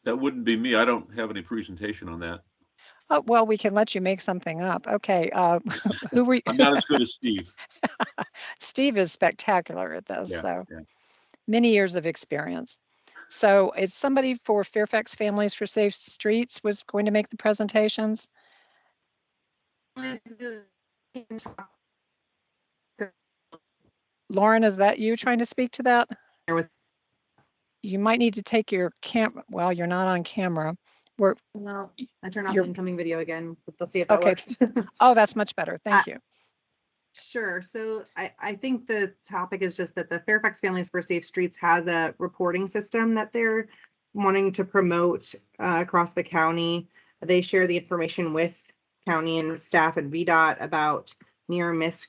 That wouldn't be me. I don't have any presentation on that. Oh, well, we can let you make something up. Okay. Who were you? I'm not as good as Steve. Steve is spectacular at this. Yeah. Many years of experience. So it's somebody for Fairfax Families for Safe Streets was going to make the presentations. Lauren, is that you trying to speak to that? You might need to take your camera. Well, you're not on camera. No, I turn off the incoming video again. Let's see if that works. Oh, that's much better. Thank you. Sure. So I think the topic is just that the Fairfax Families for Safe Streets has a reporting system that they're wanting to promote across the county. They share the information with county and staff at VDOT about near miss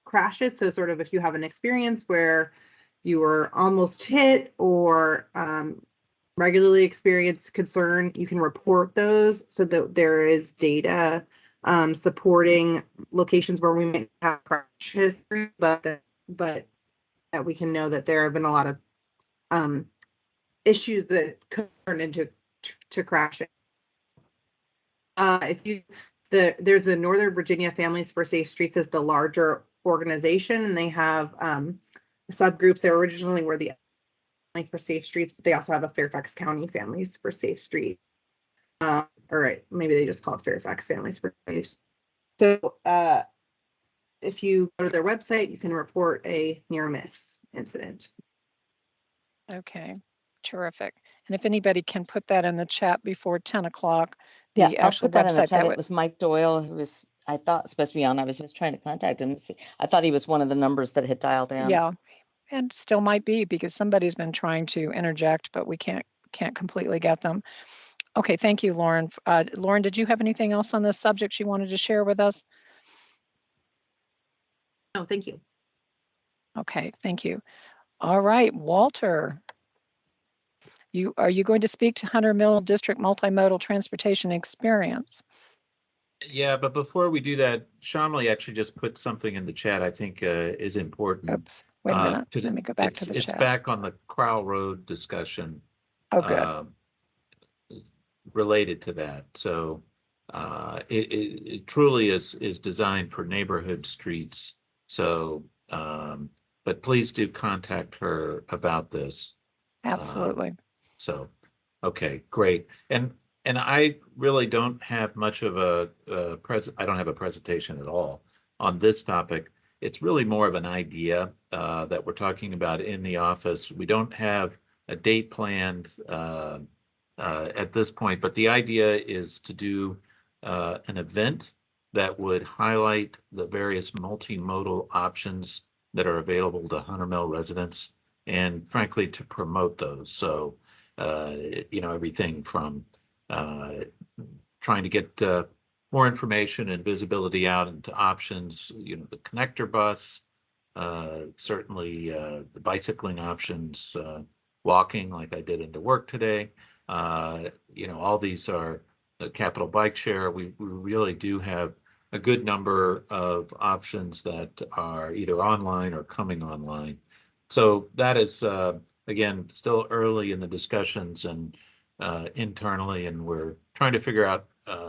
crashes. So sort of if you have an experience where you were almost hit or regularly experience concern, you can report those so that there is data supporting locations where we might have crash history, but that we can know that there have been a lot of issues that could turn into crashing. There's the Northern Virginia Families for Safe Streets as the larger organization, and they have subgroups. They originally were the Family for Safe Streets, but they also have a Fairfax County Families for Safe Streets. Or maybe they just call it Fairfax Families for Safe. So if you go to their website, you can report a near miss incident. Okay, terrific. And if anybody can put that in the chat before 10 o'clock, the Yeah, I'll actual put that in the website chat. that It would, was Mike Doyle, who was, I thought, supposed to be on. I was just trying to contact him. I thought he was one of the numbers that had dialed in. yeah, and still might be because somebody's been trying to interject, but we can't completely get them. Okay, thank you, Lauren. Lauren, did you have anything else on this subject you wanted to share with us? No, thank you. Okay, thank you. All right, Walter. Are you going to speak to Hunter Mill District Multimodal Transportation Experience? Yeah, but before we do that, Shamli actually just put something in the chat I think is important. Oops, wait a minute. Because Let me go back to the it's chat. back on the Crowell Road discussion. Oh, good. Related to that. So it truly is designed for neighborhood streets. So, but please do contact her about this. Absolutely. So, okay, great. And I really don't have much of I don't have a presentation at all on this topic. It's really more of an idea that we're talking about in the office. We don't have a date planned at this point, but the idea is to do an event that would highlight the various multimodal options that are available to Hunter Mill residents, and frankly, to promote those. So, everything from trying to get more information and visibility out into options, the connector bus, certainly the bicycling options, walking like I did into work today. All these are the Capital Bike Share. We really do have a good number of options that are either online or coming online. So that is, again, still early in the discussions and internally, and we're trying to figure out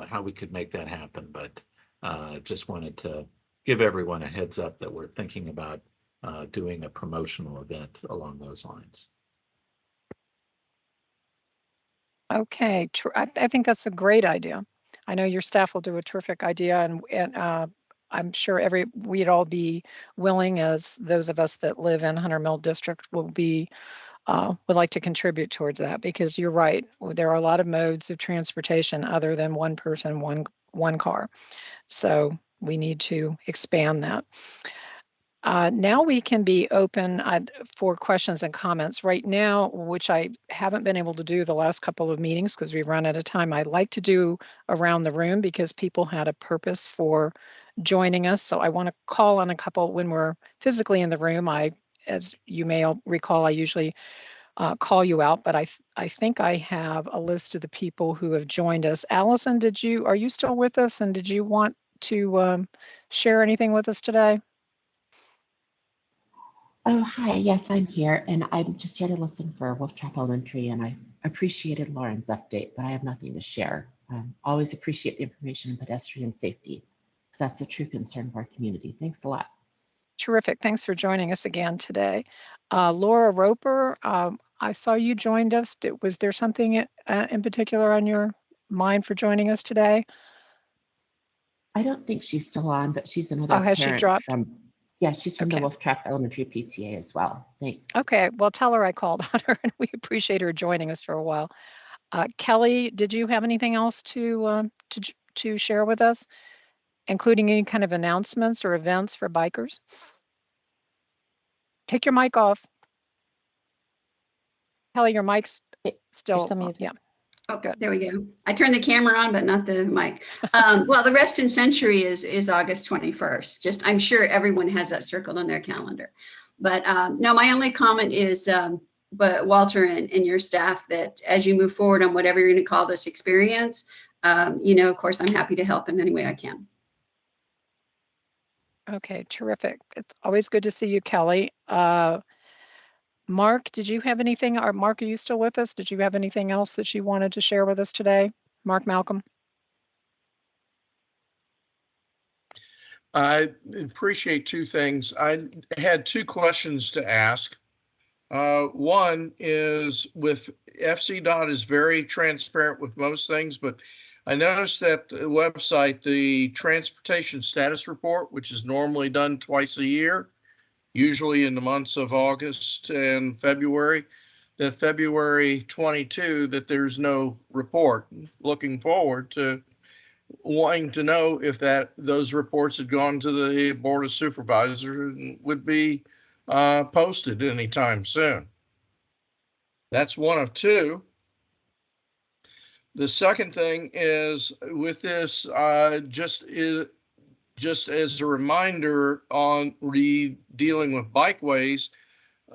how we could make that happen. But just wanted to give everyone a heads up that we're thinking about doing a promotional event along those lines. Okay, I think that's a great idea. I know your staff will do a terrific idea, and I'm sure we'd all be willing, as those of us that live in Hunter Mill District would like to contribute towards that, because you're right. There are a lot of modes of transportation other than one person, one car. So we need to expand that. Now we can be open for questions and comments. Right now, which I haven't been able to do the last couple of meetings because we've run out of time, I'd like to do around the room because people had a purpose for joining us. So I want to call on a couple when we're physically in the room. As you may recall, I usually call you out, but I think I have a list of the people who have joined us. Allison, are you still with us, and did you want to share anything with us today? Oh, hi. Yes, I'm here, and I'm just here to listen for Wolf Trap Elementary, and I appreciated Lauren's update, but I have nothing to share. Always appreciate the information on pedestrian safety, because that's a true concern of our community. Thanks a lot. Terrific. Thanks for joining us again today. Laura Roper, I saw you joined us. Was there something in particular on your mind for joining us today? I don't think she's still on, but she's another has she parent dropped? she's from the Wolf Trap Elementary PTA as well. Thanks. Okay, well, tell her I called on her, and we appreciate her joining us for a while. Kelly, did you have anything else to share with us, including any kind of announcements or events for bikers? Take your mic off. Kelly, your mic's still, still muted. yeah. Oh, Good. there we go. I turned the camera on, but not the mic. Well, the Rest in Century is August 21st. Just, I'm sure everyone has that circled on their calendar. But no, my only comment is, but Walter and your staff, that as you move forward on whatever you're going to call this experience, you know, of course, I'm happy to help in any way I can. Okay, terrific. It's always good to see you, Kelly. Mark, did you have anything, or Mark, are you still with us? Did you have anything else that you wanted to share with us today? Mark Malcolm? I appreciate two things. I had two questions to ask. One is with FCDOT is very transparent with most things, but I noticed that the website, the transportation status report, which is normally done twice a year, usually in the months of August and February, that February 22, that there's no report. Looking forward to wanting to know if those reports had gone to the Board of Supervisors and would be posted anytime soon. That's one of two. The second thing is with this, just as a reminder on dealing with bikeways,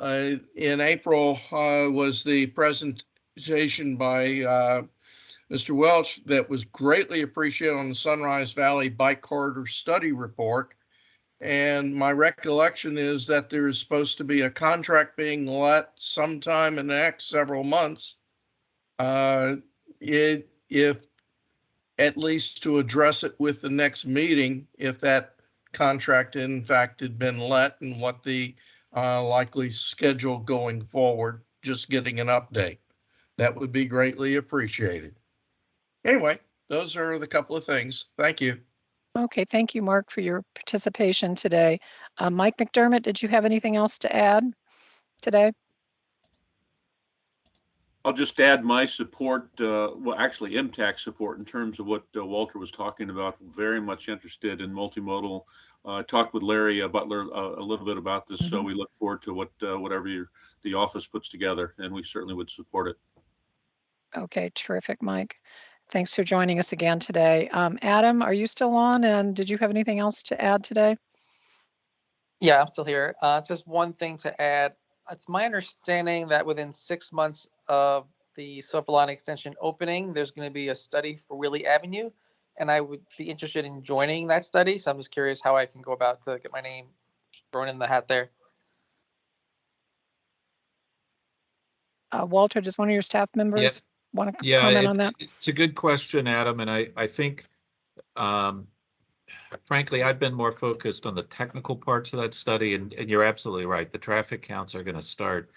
in April was the presentation by Mr. Welch that was greatly appreciated on the Sunrise Valley Bike Corridor Study Report. And my recollection is that there is supposed to be a contract being let sometime in the next several months. If at least to address it with the next meeting, if that contract in fact had been let and what the likely schedule going forward, just getting an update. That would be greatly appreciated. Anyway, those are the couple of things. Thank you. Okay, thank you, Mark, for your participation today. Mike McDermott, did you have anything else to add today? I'll just add my support, well, actually HMTAC support in terms of what Walter was talking about. Very much interested in multimodal. Talked with Larry Butler a little bit about this, so we look forward to whatever the office puts together, and we certainly would support it. Okay, terrific, Mike. Thanks for joining us again today. Adam, are you still on? And did you have anything else to add today? Yeah, I'm still here. It's just one thing to add. It's my understanding that within 6 months of the Silver Line Extension opening, there's going to be a study for Wheelie Avenue, and I would be interested in joining that study. So I'm just curious how I can go about to get my name thrown in the hat there. Walter, does one of your staff members want to comment on that? It's a good question, Adam, and I think frankly, I've been more focused on the technical parts of that study, and you're absolutely right. The traffic counts are going to start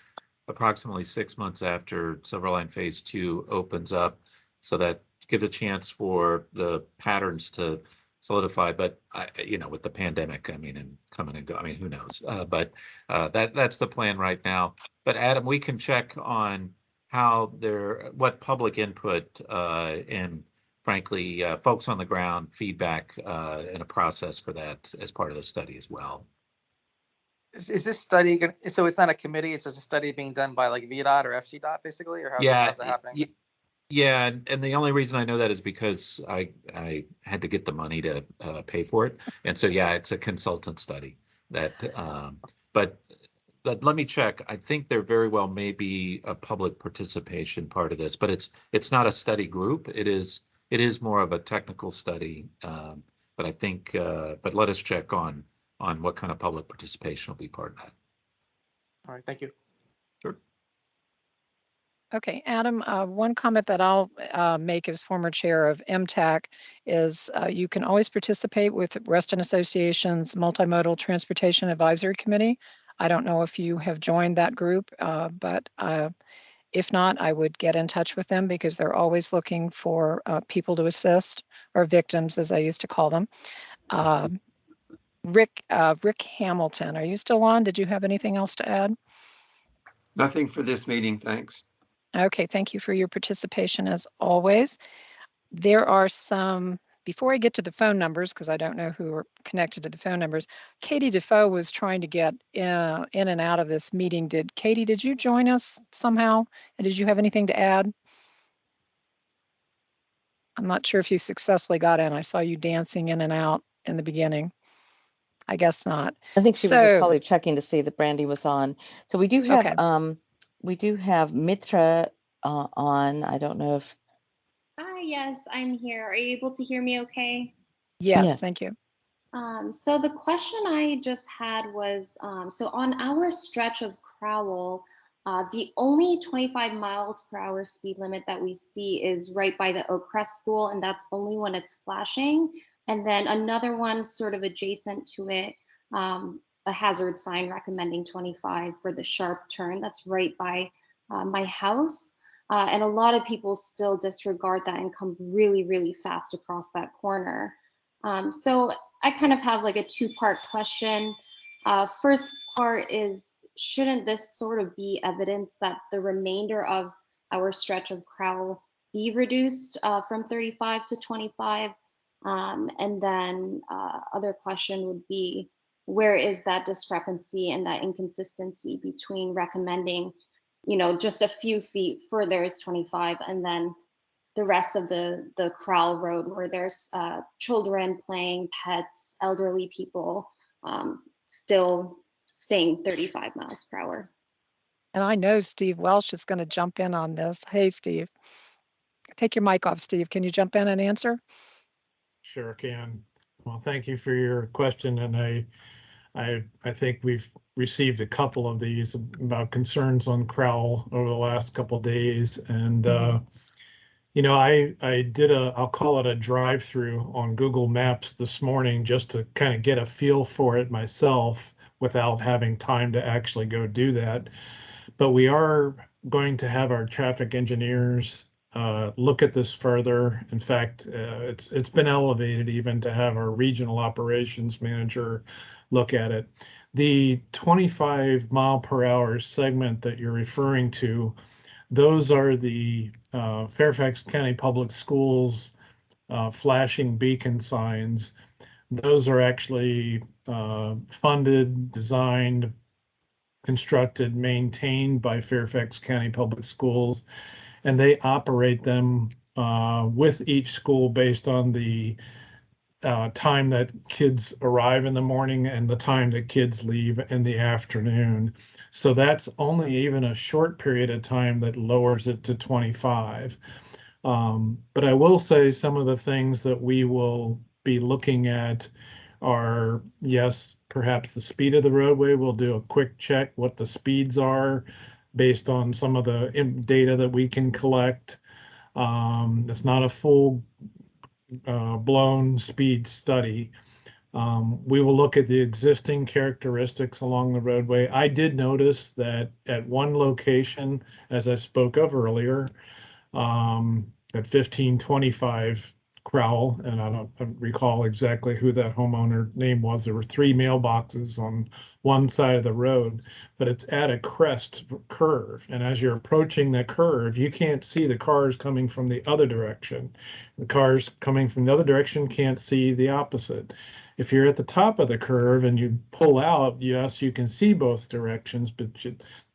approximately 6 months after Silver Line Phase 2 opens up, so that gives a chance for the patterns to solidify. But you know, with the pandemic, I mean, and coming and go, I mean, who knows? But that's the plan right now. But Adam, we can check on what public input and frankly, folks on the ground feedback and a process for that as part of the study as well. Is this study going to, so it's not a committee, it's just a study being done by like VDOT or FCDOT basically, or how's that happening? Yeah, and the only reason I know that is because I had to get the money to pay for it. And so, yeah, it's a consultant study that, but let me check. I think there very well may be a public participation part of this, but it's not a study group. It is more of a technical study. But I think, but let us check on what kind of public participation will be part of that. All right, thank you. Sure. Okay, Adam, one comment that I'll make as former chair of HMTAC is you can always participate with Reston Association's Multimodal Transportation Advisory Committee. I don't know if you have joined that group, but if not, I would get in touch with them because they're always looking for people to assist, or victims, as I used to call them. Rick Hamilton, are you still on? Did you have anything else to add? Nothing for this meeting, thanks. Okay, thank you for your participation as always. There are some before I get to the phone numbers, because I don't know who are connected to the phone numbers, Katie Defoe was trying to get in and out of this meeting. Katie, did you join us somehow? And did you have anything to add? I'm not sure if you successfully got in. I saw you dancing in and out in the beginning. I guess not. I think she was just So, probably checking to see that Brandy was on. So we do okay. have Mitra on. I don't know if Hi, yes, I'm here. Are you able to hear me okay? Yes, Yes. thank you. So the question I just had was, so on our stretch of Crowell, the only 25 miles per hour speed limit that we see is right by the Oakcrest School, and that's only when it's flashing. And then another one sort of adjacent to it, a hazard sign recommending 25 for the sharp turn. That's right by my house. And a lot of people still disregard that and come really, really fast across that corner. So I kind of have like a two-part question. First part is, shouldn't this sort of be evidence that the remainder of our stretch of Crowell be reduced from 35 to 25? And then other question would be, where is that discrepancy and that inconsistency between recommending, just a few feet further is 25, and then the rest of the Crowell Road where there's children playing, pets, elderly people, still staying 35 miles per hour. And I know Steve Welsh is going to jump in on this. Hey, Steve. Take your mic off, Steve. Can you jump in and answer? Sure can. Well, thank you for your question, and I think we've received a couple of these about concerns on Crowell over the last couple of days, and I did I'll call it a drive-through on Google Maps this morning just to kind of get a feel for it myself without having time to actually go do that. But we are going to have our traffic engineers look at this further. In fact, it's been elevated even to have our regional operations manager look at it. The 25 mile per hour segment that you're referring to, those are the Fairfax County Public Schools flashing beacon signs. Those are actually funded, designed, constructed, maintained by Fairfax County Public Schools, and they operate them with each school based on the time that kids arrive in the morning and the time that kids leave in the afternoon. So that's only even a short period of time that lowers it to 25. But I will say some of the things that we will be looking at are, yes, perhaps the speed of the roadway. We'll do a quick check what the speeds are based on some of the data that we can collect. It's not a full blown speed study. We will look at the existing characteristics along the roadway. I did notice that at one location, as I spoke of earlier, at 1525 Crowell, and I don't recall exactly who that homeowner name was. There were 3 mailboxes on one side of the road, but it's at a crest curve. And as you're approaching the curve, you can't see the cars coming from the other direction. The cars coming from the other direction can't see the opposite. If you're at the top of the curve and you pull out, yes, you can see both directions, but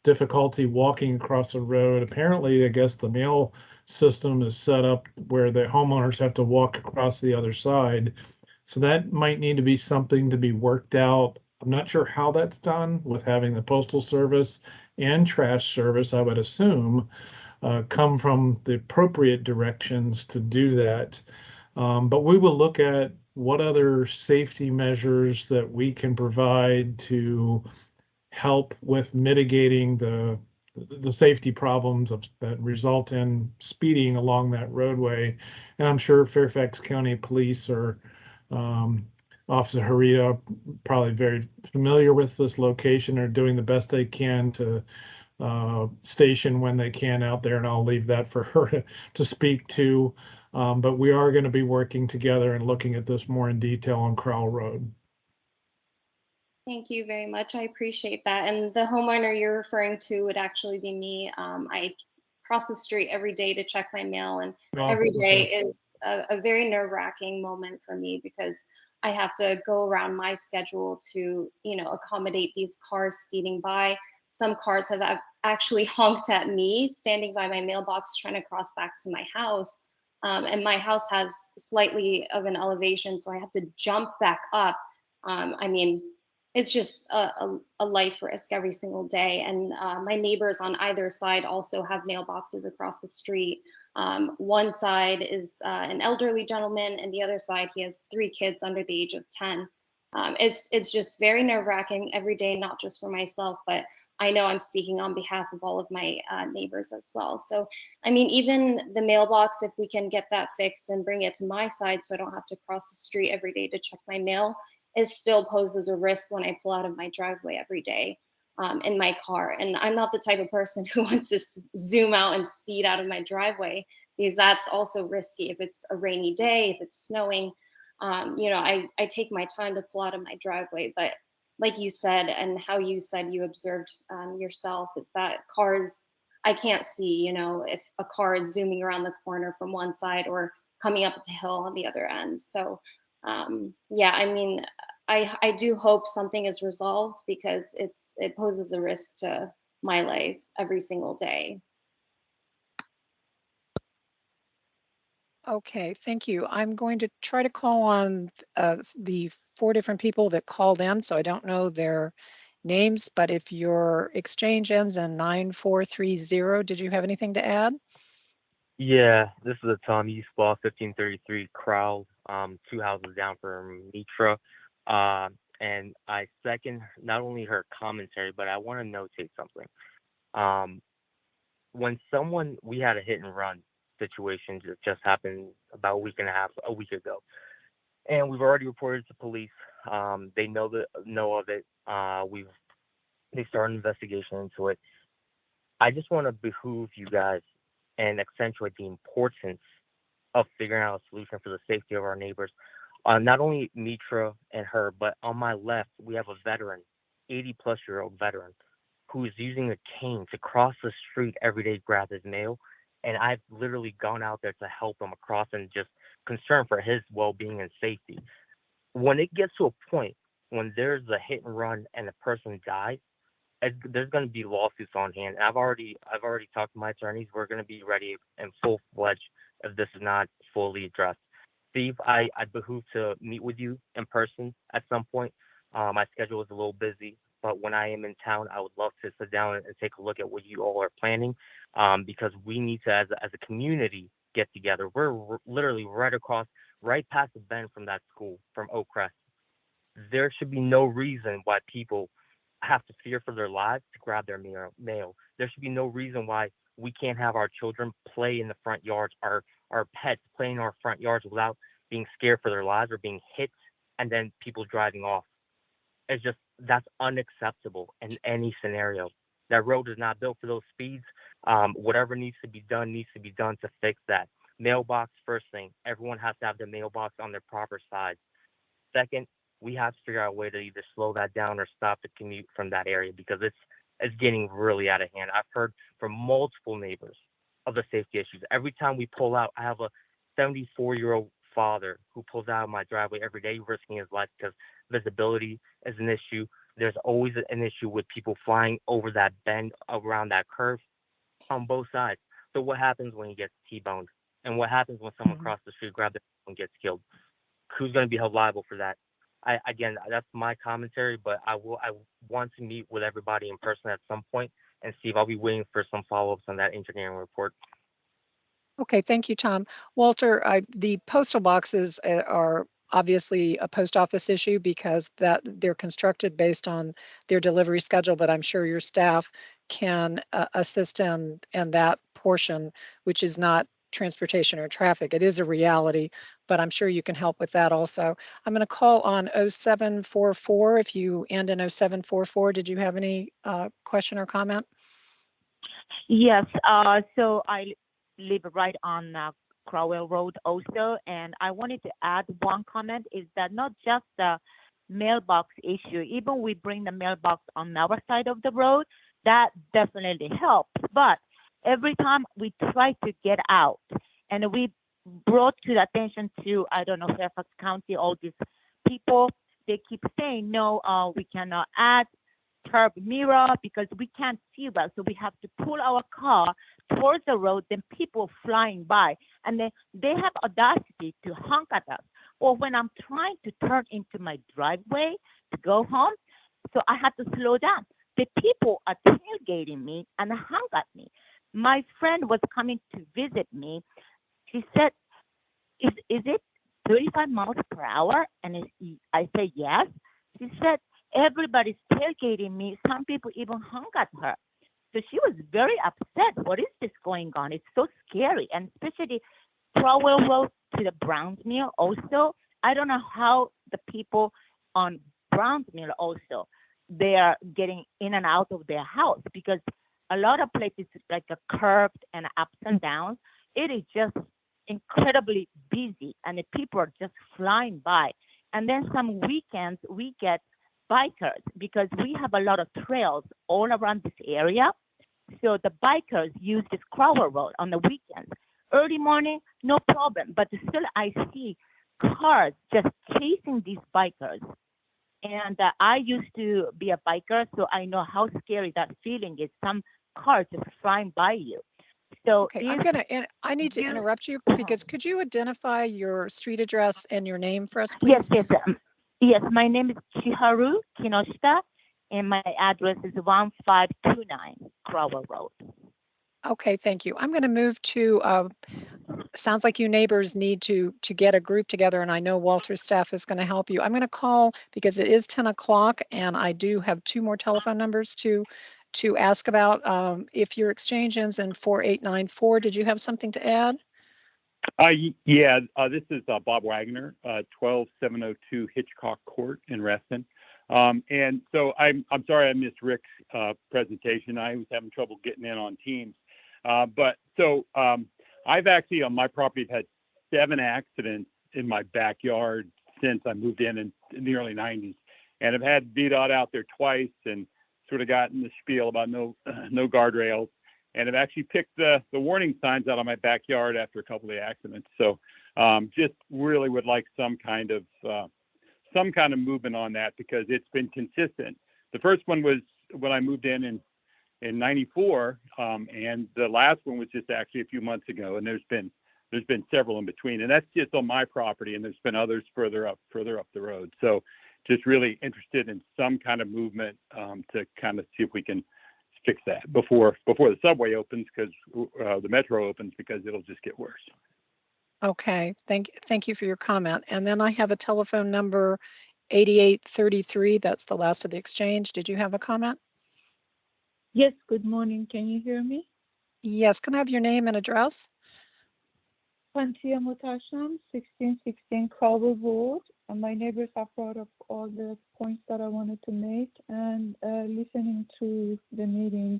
difficulty walking across the road. Apparently, I guess the mail system is set up where the homeowners have to walk across the other side. So that might need to be something to be worked out. I'm not sure how that's done with having the postal service and trash service, I would assume, come from the appropriate directions to do that. But we will look at what other safety measures that we can provide to help with mitigating the safety problems that result in speeding along that roadway. And I'm sure Fairfax County Police or Officer Harita, probably very familiar with this location, are doing the best they can to station when they can out there, and I'll leave that for her to speak to. But we are going to be working together and looking at this more in detail on Crowell Road. Thank you very much. I appreciate that. And the homeowner you're referring to would actually be me. I cross the street every day to check my mail, and Oh, every day okay. is a very nerve-wracking moment for me because I have to go around my schedule to, accommodate these cars speeding by. Some cars have actually honked at me standing by my mailbox trying to cross back to my house. And my house has slightly of an elevation, so I have to jump back up. I mean, it's just a life risk every single day. And my neighbors on either side also have mailboxes across the street. One side is an elderly gentleman, and the other side, he has 3 kids under the age of 10. It's just very nerve-wracking every day, not just for myself, but I know I'm speaking on behalf of all of my neighbors as well. So, I mean, even the mailbox, if we can get that fixed and bring it to my side so I don't have to cross the street every day to check my mail, it still poses a risk when I pull out of my driveway every day in my car. And I'm not the type of person who wants to zoom out and speed out of my driveway, because that's also risky. If it's a rainy day, if it's snowing, I take my time to pull out of my driveway. But like you said, and how you said you observed yourself, is that cars, I can't see, if a car is zooming around the corner from one side or coming up the hill on the other end. So yeah, I mean, I do hope something is resolved, because it poses a risk to my life every single day. Okay, thank you. I'm going to try to call on the 4 different people that called in, so I don't know their names, but if your exchange ends in 9430, did you have anything to add? Yeah, this is a Tom East Ball 1533 Crowell, 2 houses down from Mitra. And I second not only her commentary, but I want to notate something. When we had a hit and run situation that just happened about a week ago, and we've already reported to police. They know of it. They started an investigation into it. I just want to behoove you guys and accentuate the importance of figuring out a solution for the safety of our neighbors. Not only Mitra and her, but on my left, we have a veteran, 80-plus-year-old veteran, who is using a cane to cross the street every day to grab his mail. And I've literally gone out there to help him across and just concerned for his well-being and safety. When it gets to a point when there's a hit and run and the person dies, there's going to be lawsuits on hand. I've already talked to my attorneys. We're going to be ready and full-fledged if this is not fully addressed. Steve, I behoove to meet with you in person at some point. My schedule is a little busy, but when I am in town, I would love to sit down and take a look at what you all are planning, because we need to, as a community, get together. We're literally right past the bend from that school, from Oak Crest. There should be no reason why people have to fear for their lives to grab their mail. There should be no reason why we can't have our children play in the front yards, our pets play in our front yards without being scared for their lives or being hit and then people driving off. That's unacceptable in any scenario. That road is not built for those speeds. Whatever needs to be done to fix that. Mailbox, first thing, everyone has to have their mailbox on their proper side. Second, we have to figure out a way to either slow that down or stop the commute from that area, because it's getting really out of hand. I've heard from multiple neighbors of the safety issues. Every time we pull out, I have a 74-year-old father who pulls out of my driveway every day, risking his life because visibility is an issue. There's always an issue with people flying over that bend around that curve on both sides. So what happens when he gets T-boned? And what happens when someone crosses the street, grabs their phone, and gets killed? Who's going to be held liable for that? Again, that's my commentary, but I want to meet with everybody in person at some point, and Steve, I'll be waiting for some follow-ups on that engineering report. Okay, thank you, Tom. Walter, the postal boxes are obviously a post office issue because they're constructed based on their delivery schedule, but I'm sure your staff can assist in that portion, which is not transportation or traffic. It is a reality, but I'm sure you can help with that also. I'm going to call on 0744. If you end in 0744, did you have any question or comment? Yes, so I live right on Crowell Road also, and I wanted to add one comment, is that not just the mailbox issue, even we bring the mailbox on our side of the road, that definitely helps, but every time we try to get out, and we brought to the attention to, I don't know, Fairfax County, all these people, they keep saying, no, we cannot add curb mirror because we can't see well. So we have to pull our car towards the road, then people flying by. And then they have audacity to honk at us. Or when I'm trying to turn into my driveway to go home, so I had to slow down. The people are tailgating me and honk at me. My friend was coming to visit me. She said, is it 35 miles per hour? And I said, yes. She said, everybody's tailgating me. Some people even hung at her. So she was very upset. What is this going on? It's so scary. And especially Crowell Road to the Browns Mill also. I don't know how the people on Browns Mill also, they are getting in and out of their house, because a lot of places like a curved and ups and downs. It is just incredibly busy and the people are just flying by. And then some weekends we get bikers because we have a lot of trails all around this area. So the bikers use this Crowell Road on the weekends. Early morning, no problem, but still I see cars just chasing these bikers. And I used to be a biker, so I know how scary that feeling is. Some cars just flying by you. So Okay, I need to interrupt you because could you identify your street address and your name for us, please? Yes, my name is Chiharu Kinoshita, and my address is 1529 Crowell Road. Okay, thank you. I'm going to move to, sounds like you neighbors need to get a group together, and I know Walter's staff is going to help you. I'm going to call because it is 10 o'clock, and I do have 2 more telephone numbers to ask about. If your exchange ends in 4894, did you have something to add? Yeah, this is Bob Wagner, 12702 Hitchcock Court in Reston. And so I'm sorry I missed Rick's presentation. I was having trouble getting in on Teams. I've actually on my property had 7 accidents in my backyard since I moved in the early 90s, and I've had VDOT out there twice and sort of gotten the spiel about no guardrails, and I've actually picked the warning signs out of my backyard after a couple of the accidents. So just really would like some kind of movement on that, because it's been consistent. The first one was when I moved in 94, and the last one was just actually a few months ago, and there's been several in between, and that's just on my property, and there's been others further up the road. So just really interested in some kind of movement to kind of see if we can fix that before the subway opens, because the metro opens, because it'll just get worse. Okay, thank you for your comment. And then I have a telephone number 8833. That's the last of the exchange. Did you have a comment? Yes, good morning. Can you hear me? Yes, can I have your name and address? Pantia Mutasham, 1616 Crowell Road. And my neighbors have brought up all the points that I wanted to make, and listening to the meeting,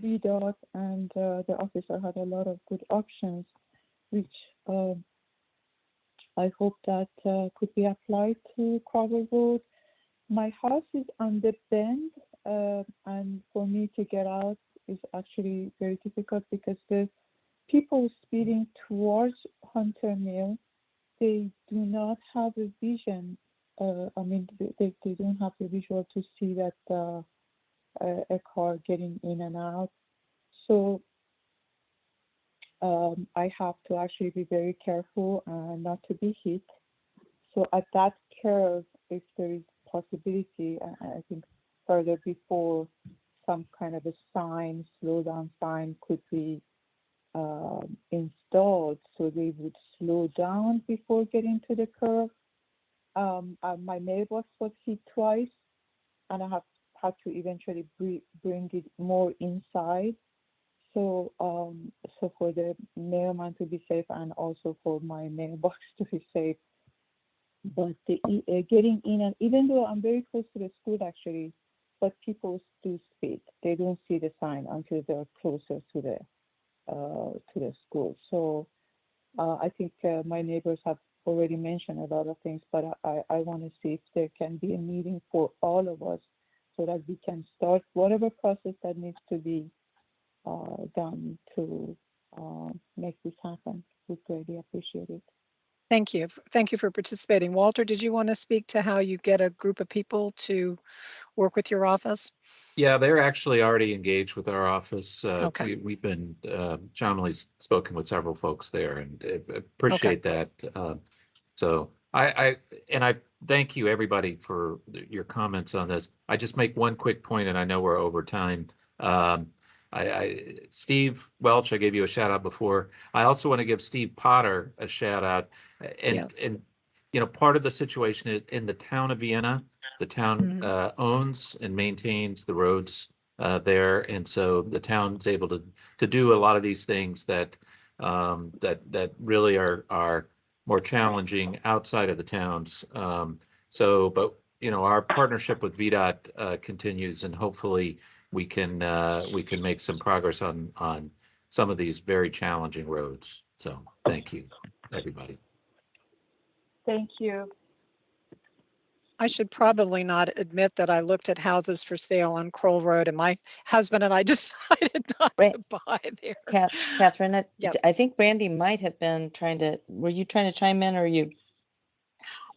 VDOT and the officer had a lot of good options, which I hope that could be applied to Crowell Road. My house is on the bend, and for me to get out is actually very difficult because the people speeding towards Hunter Mill, they do not have a vision. They don't have the visual to see that a car getting in and out. So I have to actually be very careful not to be hit. So at that curve, if there is possibility, I think further before some kind of a sign, slow down sign could be installed, so they would slow down before getting to the curve. My mailbox was hit twice, and I have had to eventually bring it more inside. So, so for the mailman to be safe, and also for my mailbox to be safe. But getting in, and even though I'm very close to the school actually, but people do speed. They don't see the sign until they're closer to the school. So I think my neighbors have already mentioned a lot of things, but I want to see if there can be a meeting for all of us so that we can start whatever process that needs to be done to make this happen. We greatly appreciate it. Thank you. Thank you for participating. Walter, did you want to speak to how you get a group of people to work with your office? Yeah, they're actually already engaged with our office. Okay. We've been, Shamli's spoken with several folks there and appreciate that. So I thank you everybody for your comments on this. I just make one quick point, and I know we're over time. Steve Welch, I gave you a shout out before. I also want to give Steve Potter a shout out. And you know, part of the situation is in the town of Vienna, the town owns and maintains the roads there, and so the town's able to do a lot of these things that that really are more challenging outside of the towns. But you know, our partnership with VDOT continues, and hopefully we can make some progress on some of these very challenging roads. So thank you, everybody. Thank you. I should probably not admit that I looked at houses for sale on Kroll Road, and my husband and I decided not to buy there. Catherine, Yep. I think Brandy might have been trying to, were you trying to chime in, or you?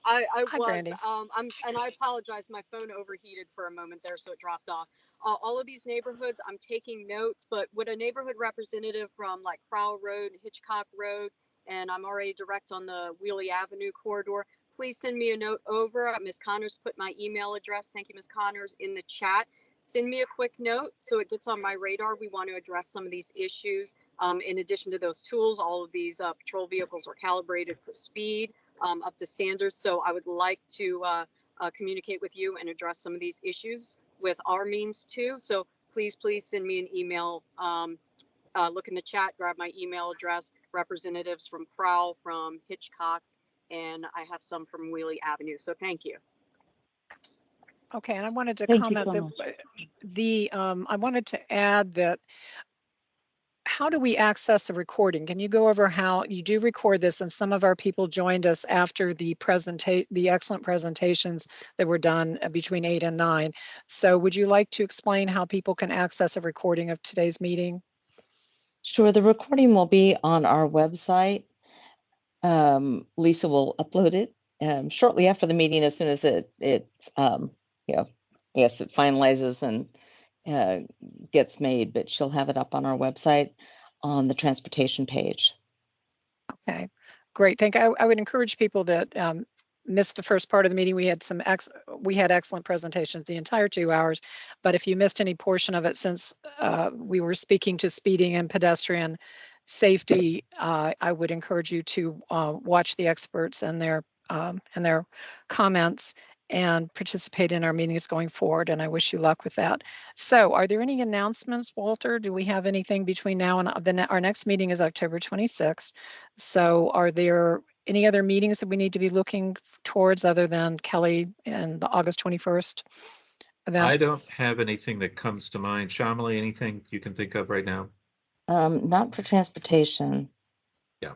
I Hi, was, Brandy. and I apologize, my phone overheated for a moment there, so it dropped off. All of these neighborhoods, I'm taking notes, but would a neighborhood representative from like Crowell Road, Hitchcock Road, and I'm already direct on the Wheelie Avenue corridor, please send me a note over. Ms. Connors put my email address, thank you, Ms. Connors, in the chat. Send me a quick note so it gets on my radar. We want to address some of these issues. In addition to those tools, all of these patrol vehicles are calibrated for speed, up to standards. So I would like to communicate with you and address some of these issues with our means too. So please send me an email. Look in the chat, grab my email address, representatives from Crowell, from Hitchcock, and I have some from Wheelie Avenue. So thank you. Okay, and I wanted to Thank you comment so that I wanted to add that how do we access the recording? Can you go over how you do record this? And some of our people joined us after the excellent presentations that were done between 8 and 9. So would you like to explain how people can access a recording of today's meeting? Sure, the recording will be on our website. Lisa will upload it shortly after the meeting, as soon as it's you know, yes, it finalizes and gets made, but she'll have it up on our website on the transportation page. Okay, great. I would encourage people that missed the first part of the meeting. We had we had excellent presentations the entire 2 hours, but if you missed any portion of it, since we were speaking to speeding and pedestrian safety, I would encourage you to watch the experts and their comments and participate in our meetings going forward, and I wish you luck with that. So are there any announcements, Walter? Do we have anything between now and our next meeting is October 26th. So are there any other meetings that we need to be looking towards other than Kelly and the August 21st event? I don't have anything that comes to mind. Shamli, anything you can think of right now? Not for transportation. Yeah.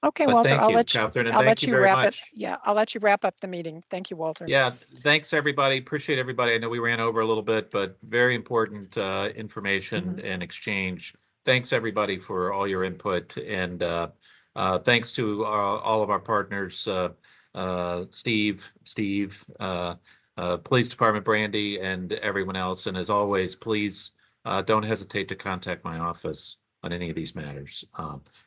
Okay, But Walter, thank I'll you, let you, Catherine, and I'll thank let you you very wrap it. much. Yeah, I'll let you wrap up the meeting. Thank you, Walter. Yeah, thanks everybody. Appreciate everybody. I know we ran over a little bit, but very important information and exchange. Thanks everybody for all your input, and thanks to all of our partners, Steve, Police Department, Brandy, and everyone else. And as always, please don't hesitate to contact my office on any of these matters.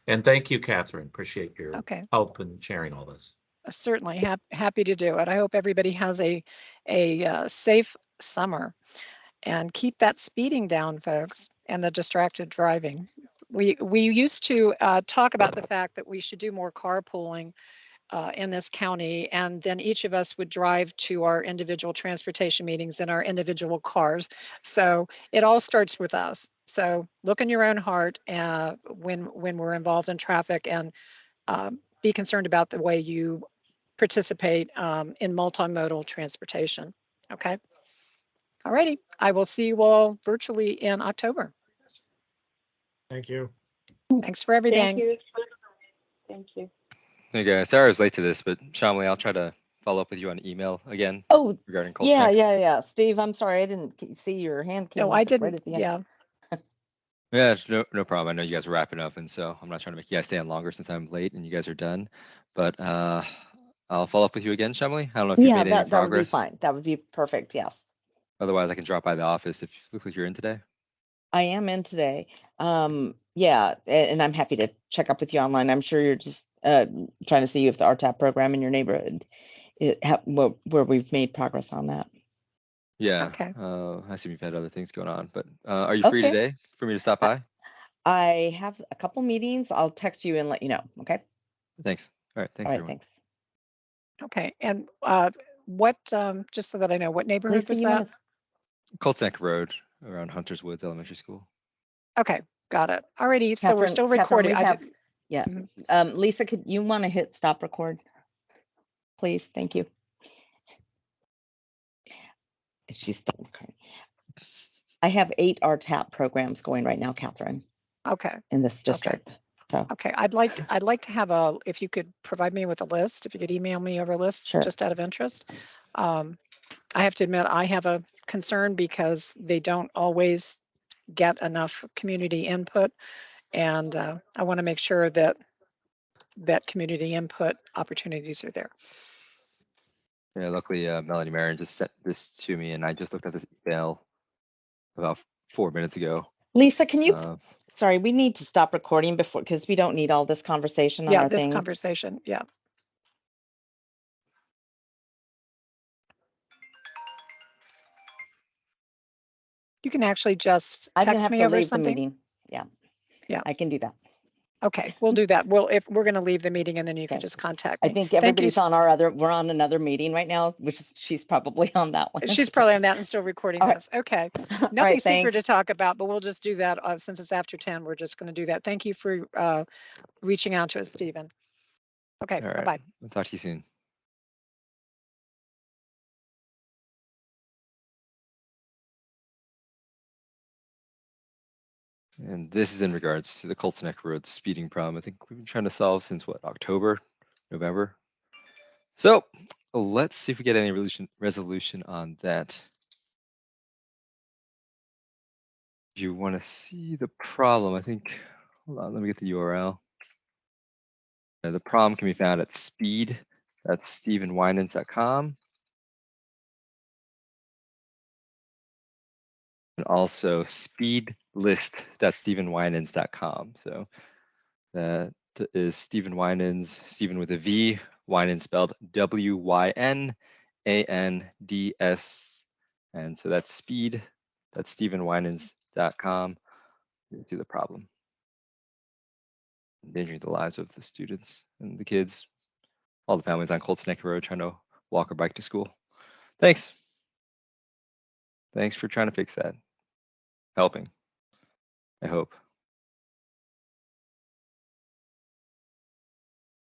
And thank you, Catherine. Appreciate your help in sharing all this. Certainly happy to do it. I hope everybody has a safe summer, and keep that speeding down, folks, and the distracted driving. We used to talk about the fact that we should do more carpooling in this county, and then each of us would drive to our individual transportation meetings in our individual cars. So it all starts with us. So look in your own heart when we're involved in traffic, and be concerned about the way you participate in multimodal transportation. Okay. All righty. I will see you all virtually in October. Thank you. Thanks for everything. Thank you. Thank you. Hey guys, sorry I was late to this, but Shamli, I'll try to follow up with you on email again. Oh, regarding cold yeah, snacks. yeah. Steve, I'm sorry, I didn't see your hand came No, up I right didn't. at the end. Yeah. Yeah, it's no problem. I know you guys are wrapping up, and so I'm not trying to make you guys stay on longer since I'm late and you guys are done. But I'll follow up with you again, Shamli. I don't know if you Yeah, made any that would be progress. fine. That would be perfect. Yes. Otherwise, I can drop by the office if it looks like you're in today. I am in today. Yeah, and I'm happy to check up with you online. I'm sure you're just trying to see if the RTAP program in your neighborhood, where we've made progress on that. Yeah. Okay. I assume you've had other things going on, but are you free Okay. today for me to stop by? I have a couple meetings. I'll text you and let you know. Okay. Thanks. All right. Thanks, All right. everyone. Thanks. Okay. And what, just so that I know, what neighborhood Lisa, was you that? want to? Colts Neck Road around Hunters Woods Elementary School. Okay, got it. Alrighty, so we're Catherine, still Catherine, recording. we I have, did, yeah. Mhm. Lisa, could you want to hit stop record? Please. Thank you. She's still recording. I have 8 RTAP programs going right now, Catherine, Okay, in this district. So okay. I'd like to have a, if you could provide me with a list, if you could email me over lists, Sure. just out of interest. I have to admit, I have a concern because they don't always get enough community input. And I want to make sure that community input opportunities are there. Yeah, luckily, Melanie Marin just sent this to me, and I just looked at this email about 4 minutes ago. Lisa, can you, sorry, we need to stop recording before, because we don't need all this conversation on Yeah, our this thing. conversation, yeah. You can actually just I'm gonna text have me to over leave the something. meeting. Yeah. Yeah. I can do that. Okay, we'll do that. Well, if we're going to leave the meeting and then you can Okay. just contact I me. think Thank you. everybody's on our other, we're on another meeting right now, which is, she's probably on that one. She's probably on that and still recording All right. this. Okay. All Nothing right, super to thanks. talk about, but we'll just do that since it's after 10. We're just going to do that. Thank you for reaching out to us, Stephen. Okay, All right. bye-bye. I'll talk to you soon. And this is in regards to the Colts Neck Road speeding problem. I think we've been trying to solve since what, October, November? So let's see if we get any resolution on that. If you want to see the problem, I think, hold on, let me get the URL. The problem can be found at speed, that's StephenWinans.com. And also speedlist.StephenWinans.com. So that is Stephen Winans, Stephen with a V, Winans spelled WYNANDS. And so that's speed.StephenWinans.com. You see the problem. Endangering the lives of the students and the kids, all the families on Colts Neck Road trying to walk or bike to school. Thanks. Thanks for trying to fix that. Helping, I hope.